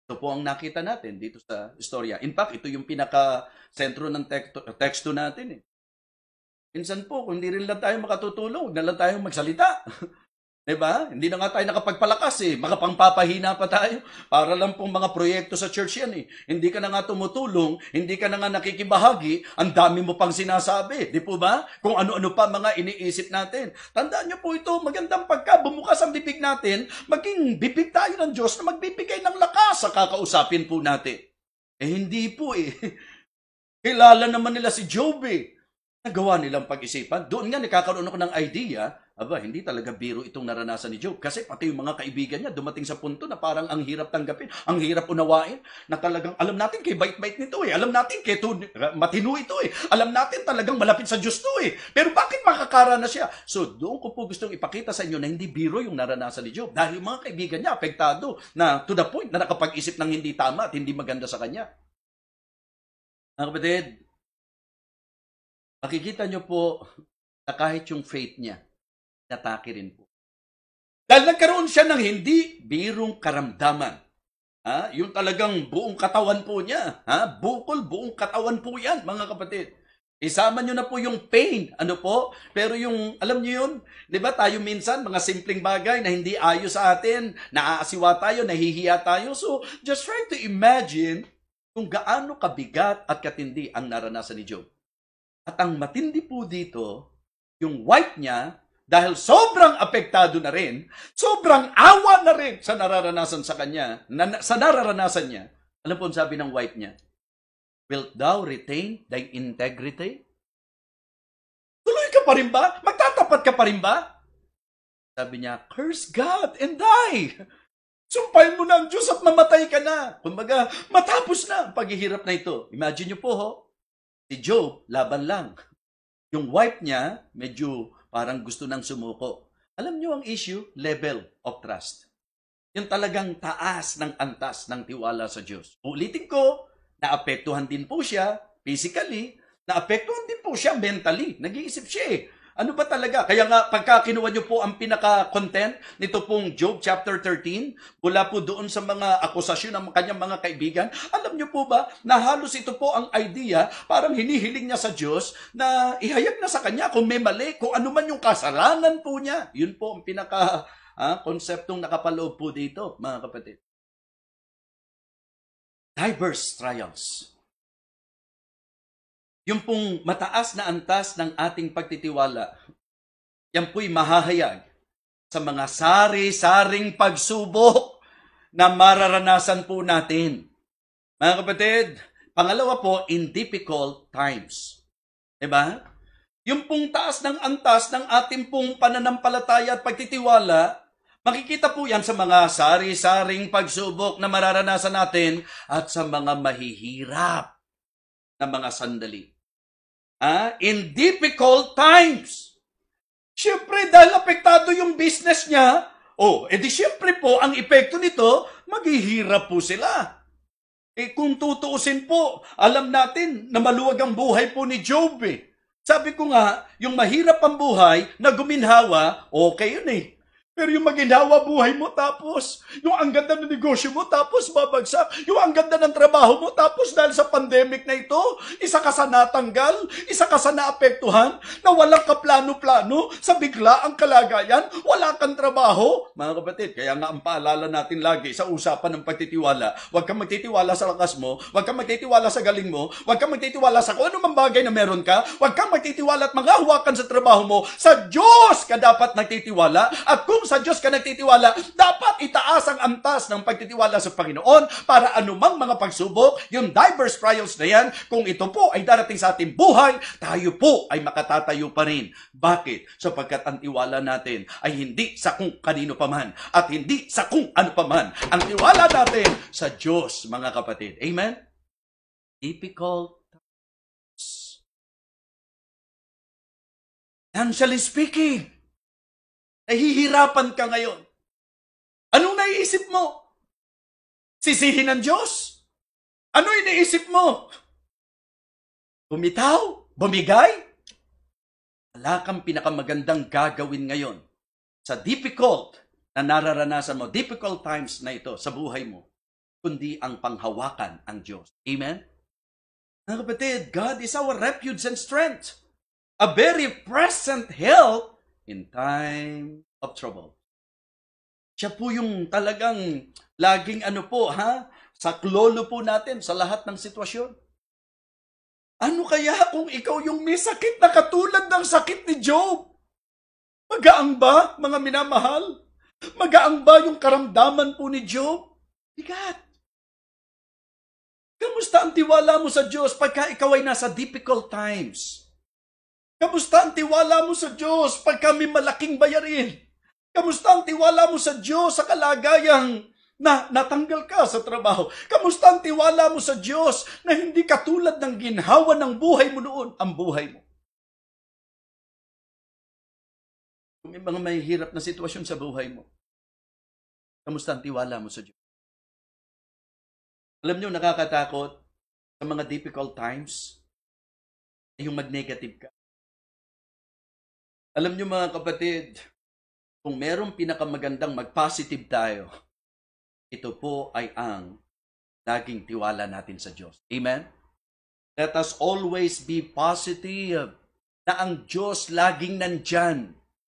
Speaker 2: ito po ang nakita natin dito sa istorya. In fact, ito yung pinaka-sentro ng teksto natin eh. Minsan po, kung hindi rin lang tayo makatutulong, huwag na lang tayong magsalita. Diba? Hindi na nga tayo nakapagpalakas eh. Makapangpapahina pa tayo. Para lang pong mga proyekto sa church yan eh. Hindi ka na nga tumutulong, hindi ka na nga nakikibahagi, ang dami mo pang sinasabi. Di po ba? Kung ano-ano pa mga iniisip natin. Tandaan nyo po ito, magandang pagka bumukas ang bibig natin, maging bibig tayo ng Diyos na magbibigay ng lakas sa kakausapin po natin. Hindi po eh. Kilala naman nila si Job eh. Nagawa nilang pag-isipan. Doon nga nakakaroon ako ng idea, hindi talaga biro itong naranasan ni Job. Kasi pati yung mga kaibigan niya dumating sa punto na parang ang hirap tanggapin, ang hirap unawain, na talagang alam natin kay bait-bait nito eh. Alam natin kay matino ito eh. Alam natin talagang malapit sa Diyos to eh. Pero bakit makakaranas siya? So doon ko po gustong ipakita sa inyo na hindi biro yung naranasan ni Job. Dahil yung mga kaibigan niya apektado na to the point na nakapag-isip ng hindi tama at hindi maganda sa kanya. Mga kapatid, makikita nyo po na kahit yung faith niya, natake rin po. Dahil nagkaroon siya ng hindi birong karamdaman. Yung talagang buong katawan po niya. Bukol, buong katawan po yan, mga kapatid. Isama nyo na po yung pain. Pero yung, alam nyo yun, di ba tayo minsan, mga simpleng bagay na hindi ayos sa atin, naaasiwa tayo, nahihiya tayo. So, just try to imagine kung gaano kabigat at katindi ang naranasan ni Job. At ang matindi po dito, yung wife niya, dahil sobrang apektado na rin, sobrang awa na rin sa nararanasan sa kanya, sa nararanasan niya. Alam po ang sabi ng wife niya, "Wilt thou retain thy integrity?" Tuloy ka pa rin ba? Magtatapat ka pa rin ba? Sabi niya, "Curse God and die." Sumpahin mo na ang Diyos at mamatay ka na. Kumbaga, matapos na ang paghihirap na ito. Imagine niyo po, si Job, laban lang. Yung wife niya, medyo parang gusto nang sumuko. Alam niyo ang issue? Level of trust. Yung talagang taas ng antas ng tiwala sa Diyos. Ulitin ko, naapektuhan din po siya physically, naapektuhan din po siya mentally. Nag-iisip siya eh. Ano ba talaga? Kaya nga, pagka kinuha nyo po ang pinaka-content nito pong Job chapter 13, mula po doon sa mga akusasyon ng kanyang mga kaibigan, alam nyo po ba na halos ito po ang idea, parang hinihiling niya sa Diyos na ihayag na sa kanya kung may mali, kung ano man yung kasalanan po niya. Yun po ang pinaka-konseptong nakapaloob po dito, mga kapatid. Diverse trials. Yung pong mataas na antas ng ating pagtitiwala, yan po'y mahahayag sa mga sari-saring pagsubok na mararanasan po natin. Mga kapatid, pangalawa po, in difficult times. Diba? Yung pong taas ng antas ng ating pong pananampalataya at pagtitiwala, makikita po yan sa mga sari-saring pagsubok na mararanasan natin at sa mga mahihirap na mga sandali. In difficult times. Siyempre, dahil apektado yung business niya, edi siyempre po, ang epekto nito, maghihirap po sila. Kung tutuusin po, alam natin na maluwag ang buhay po ni Job. Sabi ko nga, yung mahirap ang buhay na guminhawa, okay yun eh. Pero yung maginhawa buhay mo tapos, yung ang ganda ng negosyo mo tapos babagsak, yung ang ganda ng trabaho mo tapos dahil sa pandemic na ito, isa ka sa natanggal, isa ka sa naapektuhan, na walang kaplano-plano, sa bigla ang kalagayan, wala kang trabaho. Mga kapatid, kaya nga ang paalala natin lagi sa usapan ng pagtitiwala, huwag kang magtitiwala sa lakas mo, huwag kang magtitiwala sa galing mo, huwag kang magtitiwala sa kung anumang bagay na meron ka, huwag kang magtitiwala at manghahawakan sa trabaho mo, sa Diyos ka dapat nagtitiwala, at kung sa Diyos ka nagtitiwala, dapat itaas ang antas ng pagtitiwala sa Panginoon para anumang mga pagsubok, yung diverse trials na yan, kung ito po ay darating sa ating buhay, tayo po ay makatatayo pa rin. Bakit? Sapagkat ang tiwala natin ay hindi sa kung kanino paman at hindi sa kung ano paman. Ang tiwala natin sa Diyos, mga kapatid. Amen? Difficult times. Financially speaking, nahihirapan ka ngayon. Anong naiisip mo? Sisihin ng Diyos? Ano iniisip mo? Bumitaw? Bumigay? Wala kang pinakamagandang gagawin ngayon sa difficult na nararanasan mo, difficult times na ito sa buhay mo, kundi ang panghawakan ang Diyos. Amen? Mga kapatid, God is our refuge and strength, a very present help in time of trouble. Siya po yung talagang laging saklolo po natin sa lahat ng sitwasyon. Ano kaya kung ikaw yung may sakit na katulad ng sakit ni Job? Magaang ba, mga minamahal? Magaang ba yung karamdaman po ni Job? Bigat. Kamusta ang tiwala mo sa Diyos pagka ikaw ay nasa difficult times? Kamusta ang tiwala mo sa Diyos pag kami malaking bayarin? Kamusta ang tiwala mo sa Diyos sa kalagayang na natanggal ka sa trabaho? Kamusta ang tiwala mo sa Diyos na hindi katulad ng ginhawa ng buhay mo noon ang buhay mo? Kung may mga mahihirap na sitwasyon sa buhay mo, kamusta ang tiwala mo sa Diyos? Alam niyo, nakakatakot sa mga difficult times ay yung mag-negative ka. Alam niyo mga kapatid, kung merong pinakamagandang mag-positive tayo, ito po ay ang laging tiwala natin sa Diyos. Amen? Let us always be positive na ang Diyos laging nandyan,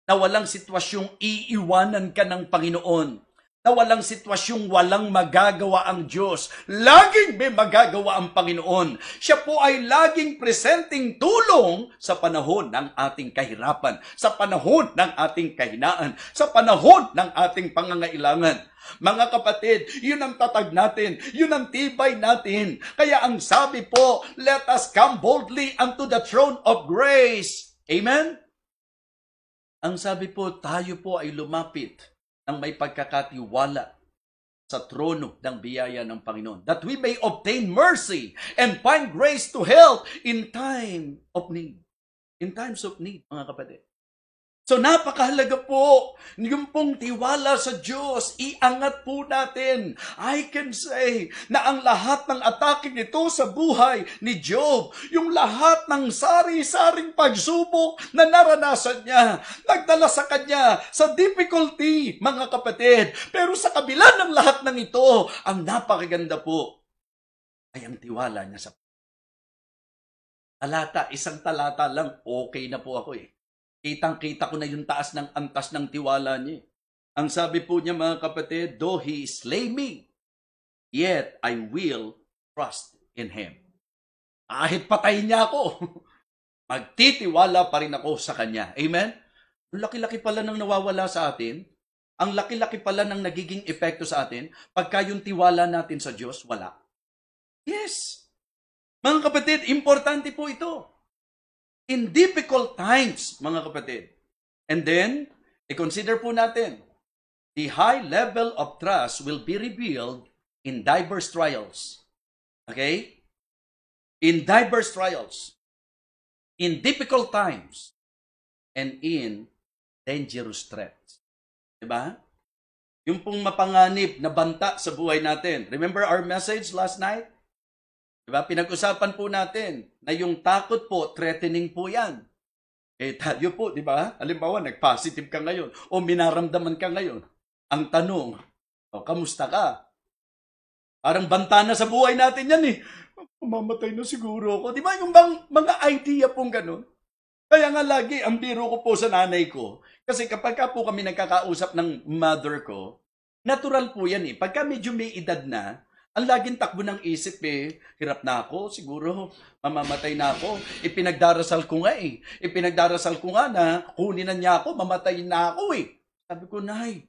Speaker 2: na walang sitwasyong iiwanan ka ng Panginoon, na walang sitwasyong walang magagawa ang Diyos. Laging may magagawa ang Panginoon. Siya po ay laging presenting tulong sa panahon ng ating kahirapan, sa panahon ng ating kahinaan, sa panahon ng ating pangangailangan. Mga kapatid, yun ang tatag natin, yun ang tibay natin. Kaya ang sabi po, let us come boldly unto the throne of grace. Amen? Ang sabi po, tayo po ay lumapit ng may pagkakatiwala sa trono ng biyaya ng Panginoon, that we may obtain mercy and find grace to help in time of need. In times of need, mga kapatid. So napakahalaga po, yung pong tiwala sa Diyos, iangat po natin. I can say na ang lahat ng atake nito sa buhay ni Job, yung lahat ng sari-saring pagsubok na naranasan niya, nagdala sa kanya sa difficulty, mga kapatid. Pero sa kabila ng lahat ng ito, ang napakaganda po ay ang tiwala niya sa talata. Isang talata lang, okay na po ako eh. Kitang-kita ko na yung taas ng antas ng tiwala niya. Ang sabi po niya, mga kapatid, though he slay me, yet I will trust in him. Kahit patayin niya ako, magtitiwala pa rin ako sa kanya. Amen? Ang laki-laki pala ng nawawala sa atin. Ang laki-laki pala ng nagiging epekto sa atin pagka yung tiwala natin sa Diyos, wala. Yes. Mga kapatid, importante po ito. In difficult times, mga kapatid. And then, i-consider po natin, the high level of trust will be revealed in diverse trials. Okay? In diverse trials. In difficult times. And in dangerous threats. Diba? Yung pong mapanganib na banta sa buhay natin. Remember our message last night? Diba? Pinag-usapan po natin na yung takot po, threatening po yan. Eh tayo po, di ba? Halimbawa, nag-positive ka ngayon o minaramdaman ka ngayon. Ang tanong, kamusta ka? Parang banta na sa buhay natin yan eh. Mamatay na siguro ako. Di ba yung mga idea pong ganun? Kaya nga lagi, ang biro ko po sa nanay ko, kasi kapag po kami nagkakausap ng mother ko, natural po yan eh. Pagka medyo may edad na, ang laging takbo ng isip eh, hirap na ako, siguro mamamatay na ako. Ipinagdarasal ko nga eh. Ipinagdarasal ko nga na kunin na niya ako, mamatay na ako eh. Sabi ko, Nay,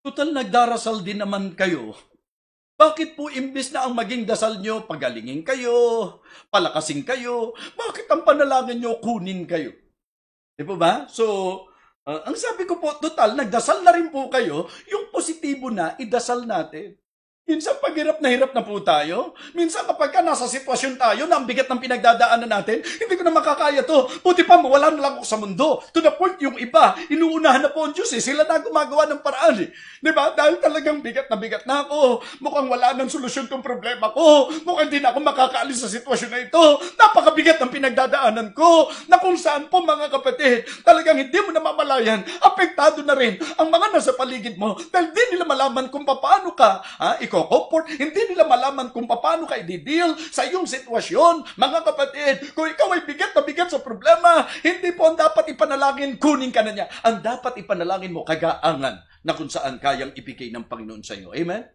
Speaker 2: total nagdarasal din naman kayo. Bakit po imbis na ang maging dasal nyo, pagalingin kayo, palakasin kayo, bakit ang panalangin nyo, kunin kayo? Di po ba? So, ang sabi ko po, total, nagdasal na rin po kayo, yung positibo na, idasal natin. Minsan paghirap na po tayo. Minsan kapag nasa sitwasyon tayo na ang bigat ng pinagdadaanan natin, hindi ko na makakaya to. Buti pa mawala na lang ako sa mundo. To the point yung iba, inuunahan na po ang Diyos eh. Sila na gumagawa ng paraan eh. Diba? Dahil talagang bigat na ako. Mukhang wala ng solusyon tong problema ko. Mukhang hindi na ako makakaalis sa sitwasyon na ito. Napakabigat ng pinagdadaanan ko. Na kung saan po mga kapatid, talagang hindi mo namamalayan, apektado na rin ang mga nasa paligid mo. Dahil di nila malaman kung paano ka, comfort, hindi nila malaman kung paano ka i-deal sa iyong sitwasyon. Mga kapatid, kung ikaw ay bigat na bigat sa problema, hindi po ang dapat ipanalangin, kunin ka na niya. Ang dapat ipanalangin mo, kagaangan na kung saan kayang ibigay ng Panginoon sa iyo. Amen?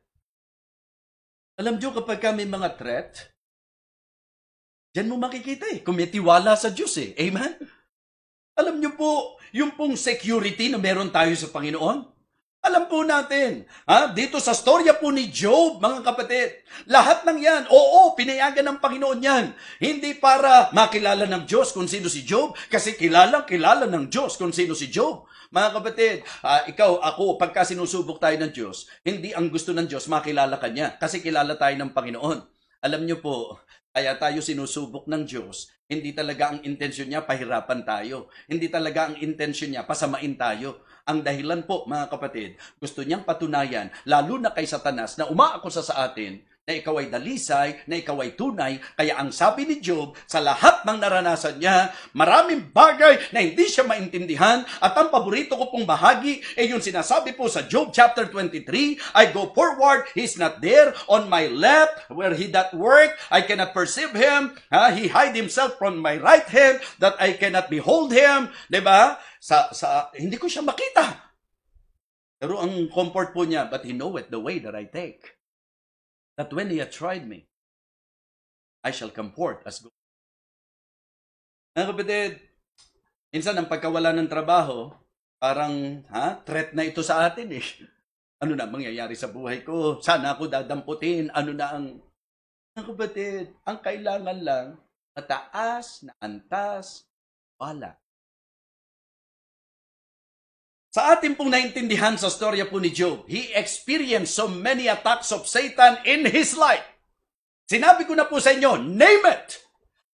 Speaker 2: Alam nyo, kapag may mga threat, dyan mo makikita eh, kung may tiwala sa Diyos eh. Amen? Alam nyo po, yung pong security na meron tayo sa Panginoon, alam po natin, dito sa storya po ni Job, mga kapatid, lahat ng yan, oo, pinayagan ng Panginoon yan. Hindi para makilala ng Diyos kung sino si Job, kasi kilala ng Diyos kung sino si Job. Mga kapatid, ikaw, ako, pagka sinusubok tayo ng Diyos, hindi ang gusto ng Diyos makilala ka niya, kasi kilala tayo ng Panginoon. Alam niyo po, kaya tayo sinusubok ng Diyos, hindi talaga ang intensyon niya pahirapan tayo. Hindi talaga ang intensyon niya pasamain tayo. Ang dahilan po, mga kapatid, gusto niyang patunayan, lalo na kay Satanas, na umaakusa sa atin, na ikaw ay dalisay, na ikaw ay tunay. Kaya ang sabi ni Job, sa lahat ng naranasan niya, maraming bagay na hindi siya maintindihan. At ang paborito ko pong bahagi, ay yung sinasabi po sa Job chapter 23, I go forward, he's not there. On my left, where he doth work, I cannot perceive him. He hide himself from my right hand, that I cannot behold him. Diba? Hindi ko siya makita. Pero ang comfort po niya, but he knoweth the way that I take. That when he hath tried me, I shall come forth as good. Mga kapatid, minsan ang pagkawala ng trabaho, parang threat na ito sa atin eh. Ano na mangyayari sa buhay ko? Sana ako dadamputin. Ano na ang... Mga kapatid, ang kailangan lang, mataas na antas, wala. Sa atin pong naintindihan sa storya po ni Job, he experienced so many attacks of Satan in his life. Sinabi ko na po sa inyo, name it!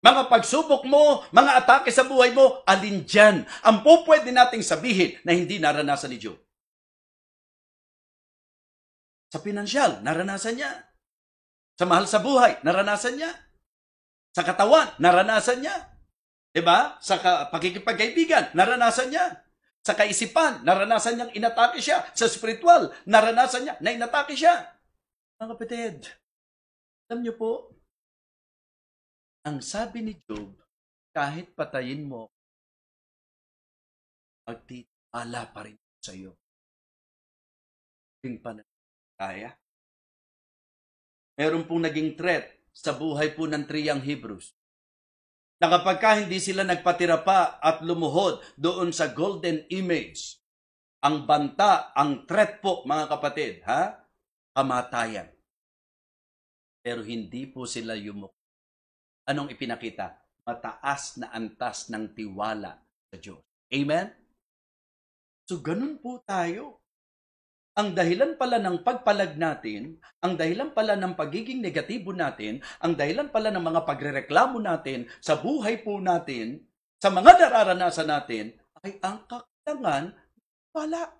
Speaker 2: mga pagsubok mo, mga atake sa buhay mo, alin dyan ang pwede nating sabihin na hindi naranasan ni Job? Sa pinansyal, naranasan niya. Sa mahal sa buhay, naranasan niya. Sa katawan, naranasan niya. Diba? Sa pakikipagkaibigan, naranasan niya. Sa kaisipan, naranasan niyang inatake siya. Sa spiritual, naranasan niya na inatake siya. Mga kapatid, alam niyo po, ang sabi ni Job, kahit patayin mo, magtitiwala pa rin sa iyo. Kaya. Meron pong naging threat sa buhay po ng triyang Hebrews. Na kapag hindi sila nagpatira pa at lumuhod doon sa golden image, ang banta, ang threat po mga kapatid, kamatayan. Pero hindi po sila yumuko. Anong ipinakita? Mataas na antas ng tiwala sa Diyos. Amen? So ganun po tayo. Ang dahilan pala ng pagpalag natin, ang dahilan pala ng pagiging negatibo natin, ang dahilan pala ng mga pagrereklamo natin sa buhay po natin, sa mga nararanasan natin, ay ang kakulangan wala.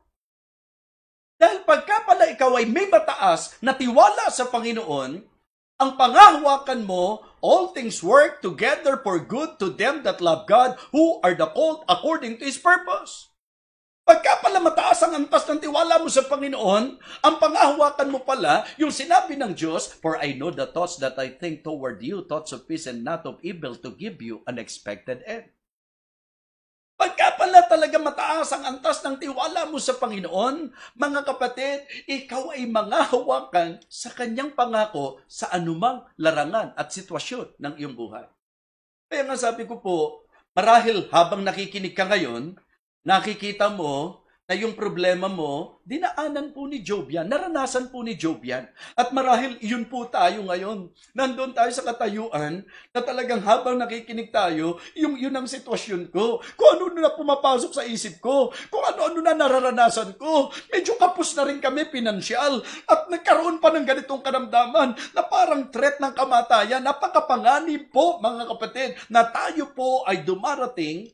Speaker 2: Dahil pagka pala ikaw ay may mataas na tiwala sa Panginoon, ang pangahawakan mo, all things work together for good to them that love God, who are the called according to His purpose. Pagka pala mataas ang antas ng tiwala mo sa Panginoon, ang pangahawakan mo pala, yung sinabi ng Diyos, for I know the thoughts that I think toward you, thoughts of peace and not of evil, to give you an expected end. Pagka pala talaga mataas ang antas ng tiwala mo sa Panginoon, mga kapatid, ikaw ay mangahawakan sa Kanyang pangako sa anumang larangan at sitwasyon ng iyong buhay. Kaya nga sabi ko po, marahil habang nakikinig ka ngayon, nakikita mo na yung problema mo, dinaanan po ni Job yan. Naranasan po ni Job yan. At marahil yun po tayo ngayon. Nandun tayo sa katayuan na talagang habang nakikinig tayo, yun ang sitwasyon ko. Kung ano na pumapasok sa isip ko. Kung ano na nararanasan ko. Medyo kapos na rin kami pinansyal. At nagkaroon pa ng ganitong karamdaman na parang threat ng kamatayan. Napakapanganib po, mga kapatid, na tayo po ay dumarating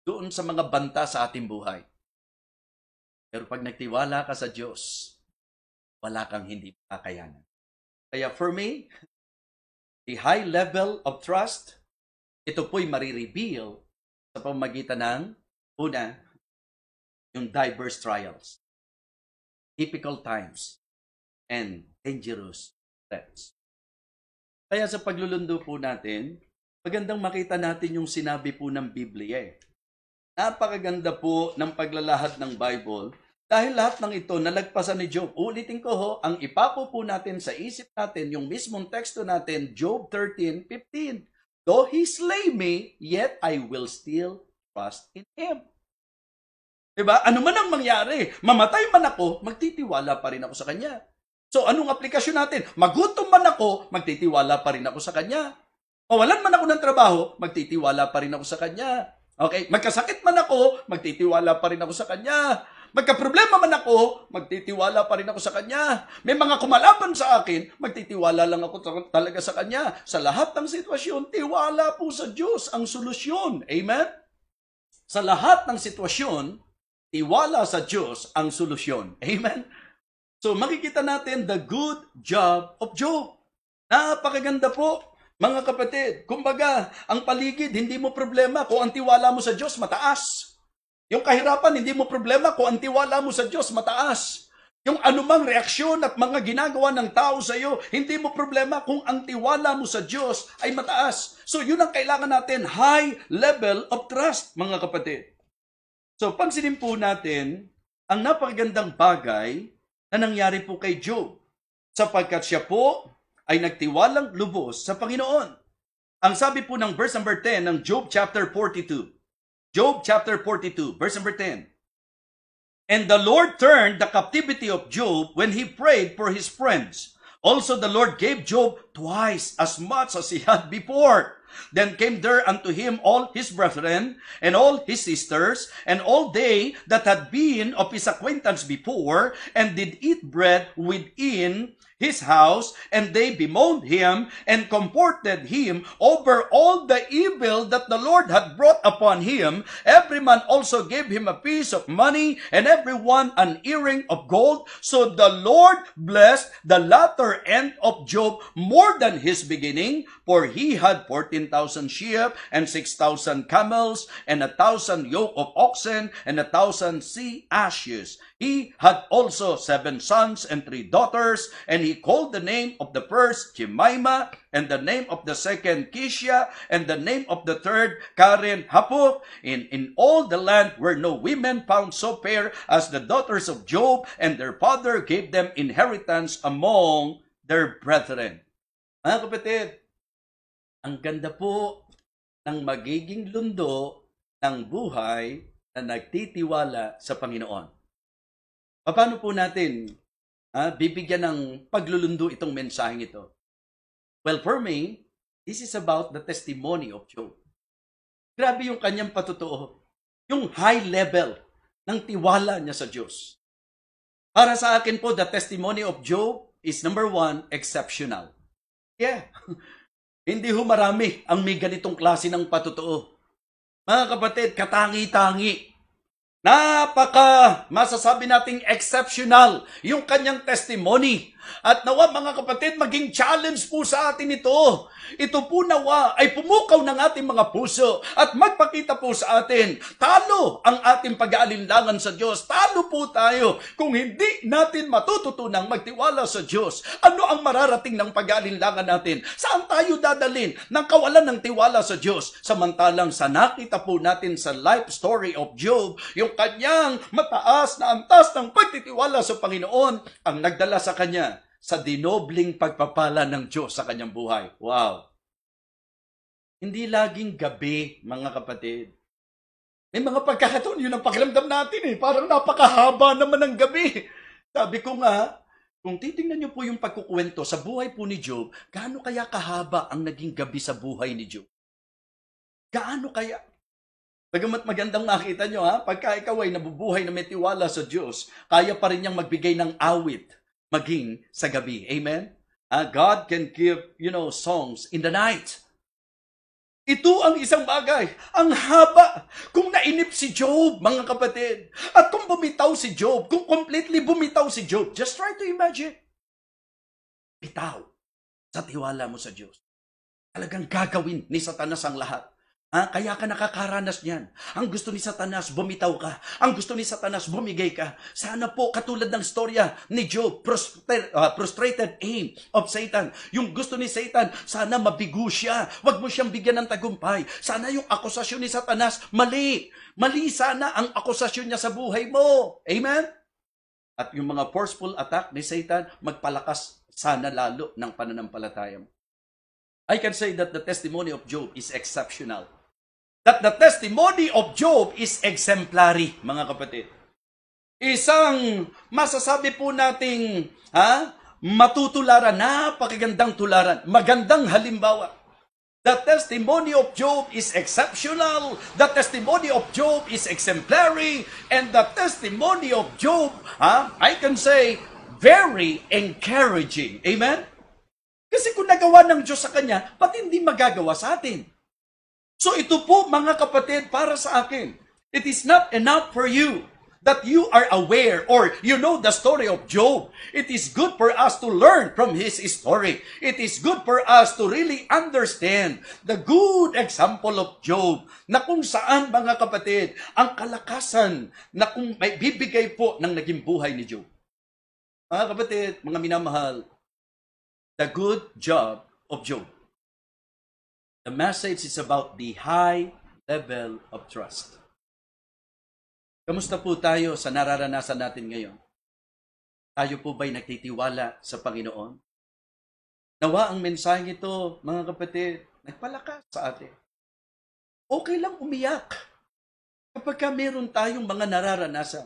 Speaker 2: doon sa mga banta sa ating buhay. Pero pag nagtiwala ka sa Diyos, wala kang hindi makakayanan. Kaya for me, the high level of trust, ito po'y marireveal sa pamamagitan ng, una, yung diverse trials, difficult times, and dangerous threats. Kaya sa paglulundo po natin, magandang makita natin yung sinabi po ng Biblia. Napakaganda po ng paglalahad ng Bible dahil lahat ng ito nalagpasan ni Job. Ulitin ko ho, ang ipapo po natin sa isip natin, yung mismong teksto natin, Job 13:15. Though he slay me, yet I will still trust in him. Diba? Ano man ang mangyari, mamatay man ako, magtitiwala pa rin ako sa Kanya. So anong aplikasyon natin? Magutom man ako, magtitiwala pa rin ako sa Kanya. Mawalan man ako ng trabaho, magtitiwala pa rin ako sa Kanya. Okay, magkasakit man ako, magtitiwala pa rin ako sa Kanya. Magkaproblema man ako, magtitiwala pa rin ako sa Kanya. May mga kumalaban sa akin, magtitiwala lang ako talaga sa Kanya. Sa lahat ng sitwasyon, tiwala po sa Diyos ang solusyon. Amen? Sa lahat ng sitwasyon, tiwala sa Diyos ang solusyon. Amen? So makikita natin the good job of Job. Napakaganda po. Mga kapatid, kumbaga, ang paligid, hindi mo problema kung ang tiwala mo sa Diyos mataas. Yung kahirapan, hindi mo problema kung ang tiwala mo sa Diyos mataas. Yung anumang reaksyon at mga ginagawa ng tao sa iyo, hindi mo problema kung ang tiwala mo sa Diyos ay mataas. So yun ang kailangan natin, high level of trust, mga kapatid. So pansinin po natin, ang napakagandang bagay na nangyari po kay Job, sapagkat siya po ay nagtiwalang lubos sa Panginoon. Ang sabi po ng verse number 10 ng Job chapter 42. Job chapter 42, verse number 10. And the Lord turned the captivity of Job when he prayed for his friends. Also the Lord gave Job twice as much as he had before. Then came there unto him all his brethren, and all his sisters, and all they that had been of his acquaintance before, and did eat bread within his house, and they bemoaned him, and comforted him over all the evil that the Lord had brought upon him. Every man also gave him a piece of money, and every one an earring of gold. So the Lord blessed the latter end of Job more than his beginning, for he had 14,000 sheep, and 6,000 camels, and 1,000 yoke of oxen, and 1,000 sea ashes. He had also 7 sons and 3 daughters, and he called the name of the first Jemima, and the name of the second Kishia, and the name of the third Karen Hapuk. In all the land were no women found so fair as the daughters of Job, and their father gave them inheritance among their brethren. Mga kapatid, ang ganda po ng magiging lundo ng buhay na nagtitiwala sa Panginoon. Paano po natin bibigyan ng paglulundo itong mensaheng ito? Well, for me, this is about the testimony of Job. Grabe yung kanyang patotoo. Yung high level ng tiwala niya sa Diyos. Para sa akin po, the testimony of Job is number 1, exceptional. Yeah. Hindi ho marami ang may ganitong klase ng patotoo. Mga kapatid, katangi-tangi. Masasabi nating exceptional yung kanyang testimony. At nawa mga kapatid, maging challenge po sa atin ito. Ito po nawa ay pumukaw ng ating mga puso at magpakita po sa atin, talo ang ating pag-aalinlangan sa Diyos. Talo po tayo kung hindi natin matututunang magtiwala sa Diyos. Ano ang mararating ng pag-aalinlangan natin? Saan tayo dadalhin ng kawalan ng tiwala sa Diyos? Samantalang sa nakita po natin sa life story of Job, yung kanyang mataas na antas ng pagtitiwala sa Panginoon ang nagdala sa kanya sa dinobling pagpapala ng Diyos sa kanyang buhay. Wow! Hindi laging gabi, mga kapatid. May mga pagkakataon, yun ang pakiramdam natin eh. Parang napakahaba naman ng gabi. Sabi ko nga, kung titingnan niyo po yung pagkukwento sa buhay po ni Job, gaano kaya kahaba ang naging gabi sa buhay ni Job? Gaano kaya? Bagamat magandang makita nyo, pagka ikaw ay nabubuhay na may tiwala sa Diyos, kaya pa rin niyang magbigay ng awit maging sa gabi. Amen? God can give, songs in the night. Ito ang isang bagay. Ang haba. Kung nainip si Job, mga kapatid, at kung bumitaw si Job, kung completely bumitaw si Job, just try to imagine. Bitaw sa tiwala mo sa Diyos. Talagang gagawin ni Satanas ang lahat. Kaya ka nakakaranas niyan. Ang gusto ni Satanas, bumitaw ka. Ang gusto ni Satanas, bumigay ka. Sana po, katulad ng storya ni Job, frustrated aim of Satan. Yung gusto ni Satan, sana mabigo siya. Huwag mo siyang bigyan ng tagumpay. Sana yung akusasyon ni Satanas, mali. Mali sana ang akusasyon niya sa buhay mo. Amen? At yung mga forceful attack ni Satan, magpalakas sana lalo ng pananampalataya mo. I can say that the testimony of Job is exceptional. That the testimony of Job is exemplary, mga kapatid. Isang masasabi po nating matutularan, napakagandang tularan, magandang halimbawa. The testimony of Job is exceptional. The testimony of Job is exemplary. And the testimony of Job, I can say, very encouraging. Amen? Kasi kung nagawa ng Diyos sa kanya, pati hindi magagawa sa atin. So ito po mga kapatid para sa akin. It is not enough for you that you are aware or you know the story of Job. It is good for us to learn from his story. It is good for us to really understand the good example of Job na kung saan mga kapatid ang kalakasan na kung may bibigay po ng naging buhay ni Job. Mga kapatid, mga minamahal, the good job of Job. The message is about the high level of trust. Kamusta po tayo sa nararanasan natin ngayon? Tayo po ba'y nagtitiwala sa Panginoon? Nawa ang mensaheng ito, mga kapatid, nagpalakas sa atin. Okay lang umiyak kapag meron tayong mga nararanasan.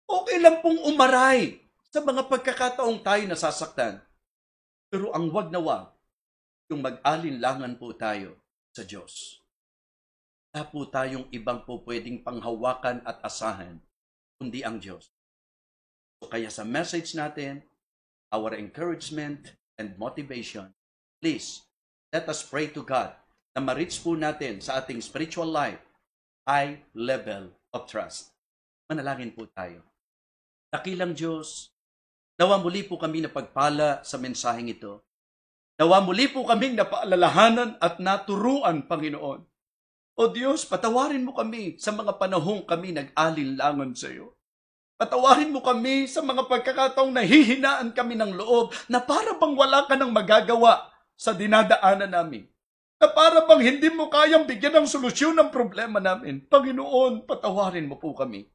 Speaker 2: Okay lang pong umaray sa mga pagkakataong tayo nasasaktan. Pero ang wag na wag, yung mag-alinlangan po tayo sa Diyos. Wala po tayong ibang po pwedeng panghawakan at asahan, kundi ang Diyos. So kaya sa message natin, our encouragement and motivation, please, let us pray to God na ma-reach po natin sa ating spiritual life high level of trust. Manalangin po tayo. Dakilang Diyos, nawa muli po kami napagpala sa mensaheng ito. Nawa muli po kaming napaalalahanan at naturuan, Panginoon. O Diyos, patawarin mo kami sa mga panahong kami nag-alinlangan sa iyo. Patawarin mo kami sa mga pagkakataong nahihinaan kami ng loob na para bang wala ka nang magagawa sa dinadaanan namin. Na para bang hindi mo kayang bigyan ng solusyon ng problema namin. Panginoon, patawarin mo po kami.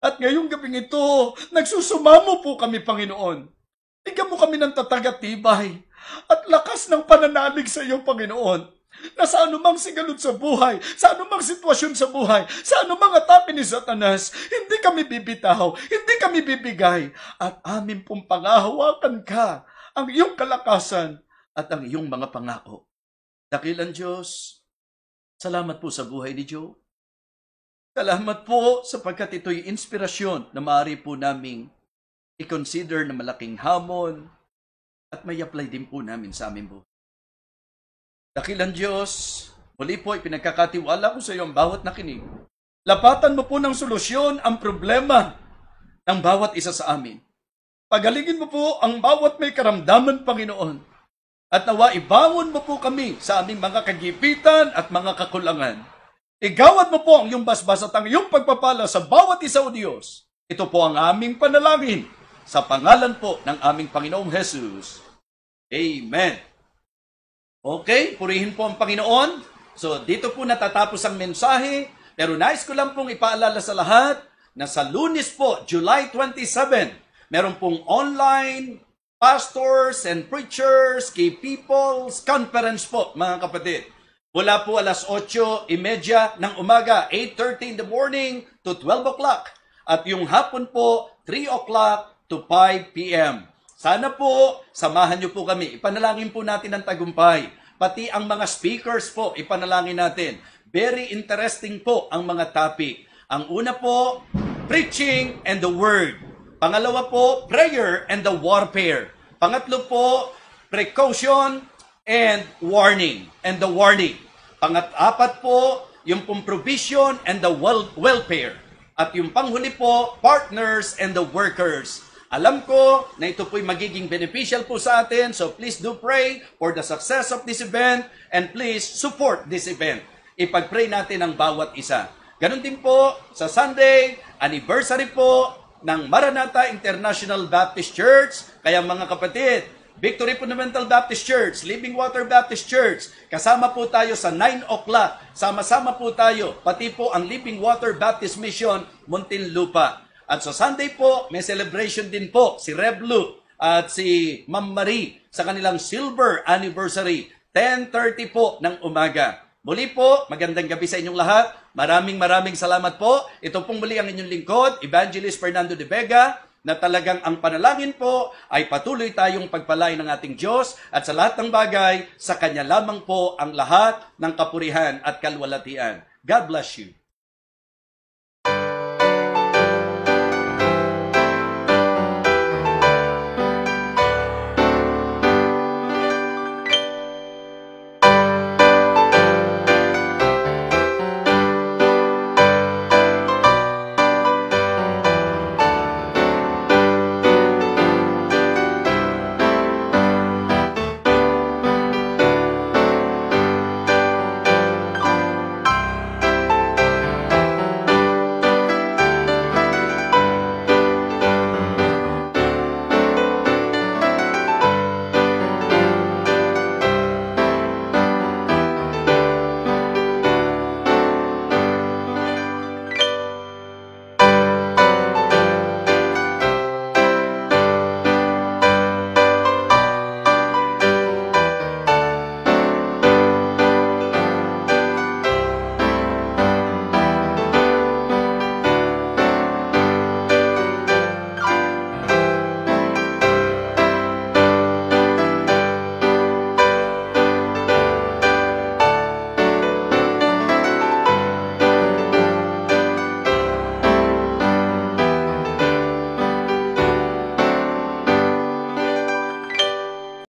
Speaker 2: At ngayong gabing ito, nagsusumamo po kami, Panginoon. Bigyan mo kami ng tatag at tibay at lakas ng pananalig sa iyo, Panginoon. Na sa anumang sigalot sa buhay, sa anumang sitwasyon sa buhay, sa anumang atake ni Satanas, hindi kami bibitaw, hindi kami bibigay, at amin pong pangahawakan ka, ang iyong kalakasan at ang iyong mga pangako. Dakilang Diyos, salamat po sa buhay ni Joe. Salamat po sapagkat ito'y inspirasyon na maaari po naming i-consider na malaking hamon at may apply din po namin sa aming buhay. Dakilang Diyos, muli po ipinagkakatiwala ko sa iyo ang bawat nakinig. Lapatan mo po ng solusyon ang problema ng bawat isa sa amin. Pagalingin mo po ang bawat may karamdaman, Panginoon. At nawa ibangon mo po kami sa aming mga kagipitan at mga kakulangan. Igawad mo po ang iyong basbas at ang iyong pagpapala sa bawat isa, o Diyos. Ito po ang aming panalangin sa pangalan po ng aming Panginoong Jesus. Amen. Okay, purihin po ang Panginoon. So, dito po natatapos ang mensahe. Pero nais ko lang pong ipaalala sa lahat na sa Lunes po, July 27, meron pong online pastors and preachers, key peoples conference po, mga kapatid. Mula po alas 8:30 ng umaga, 8:30 in the morning to 12 o'clock. At yung hapon po, 3 o'clock to 5 p.m. Sana po, samahan niyo po kami. Ipanalangin po natin ang tagumpay. Pati ang mga speakers po, ipanalangin natin. Very interesting po ang mga topic. Ang una po, preaching and the word. Pangalawa po, prayer and the warfare. Pangatlo po, precaution and warning. And the warning. Pangat-apat po, yung pong provision and the welfare. At yung panghuli po, partners and the workers. Alam ko na ito po'y magiging beneficial po sa atin, so please do pray for the success of this event and please support this event. Ipag-pray natin ang bawat isa. Ganon din po sa Sunday, anniversary po ng Maranatha International Baptist Church. Kaya mga kapatid, Victory Fundamental Baptist Church, Living Water Baptist Church, kasama po tayo sa 9 o'clock. Sama-sama po tayo, pati po ang Living Water Baptist Mission, Muntinlupa. At sa Sunday po, may celebration din po si Revlu at si Ma'am Marie sa kanilang silver anniversary, 10:30 po ng umaga. Muli po, magandang gabi sa inyong lahat. Maraming salamat po. Ito pong muli ang inyong lingkod, Evangelist Fernando de Vega, na talagang ang panalangin po ay patuloy tayong pagpalain ng ating Diyos at sa lahat ng bagay, sa Kanya lamang po ang lahat ng kapurihan at kalwalatian. God bless you.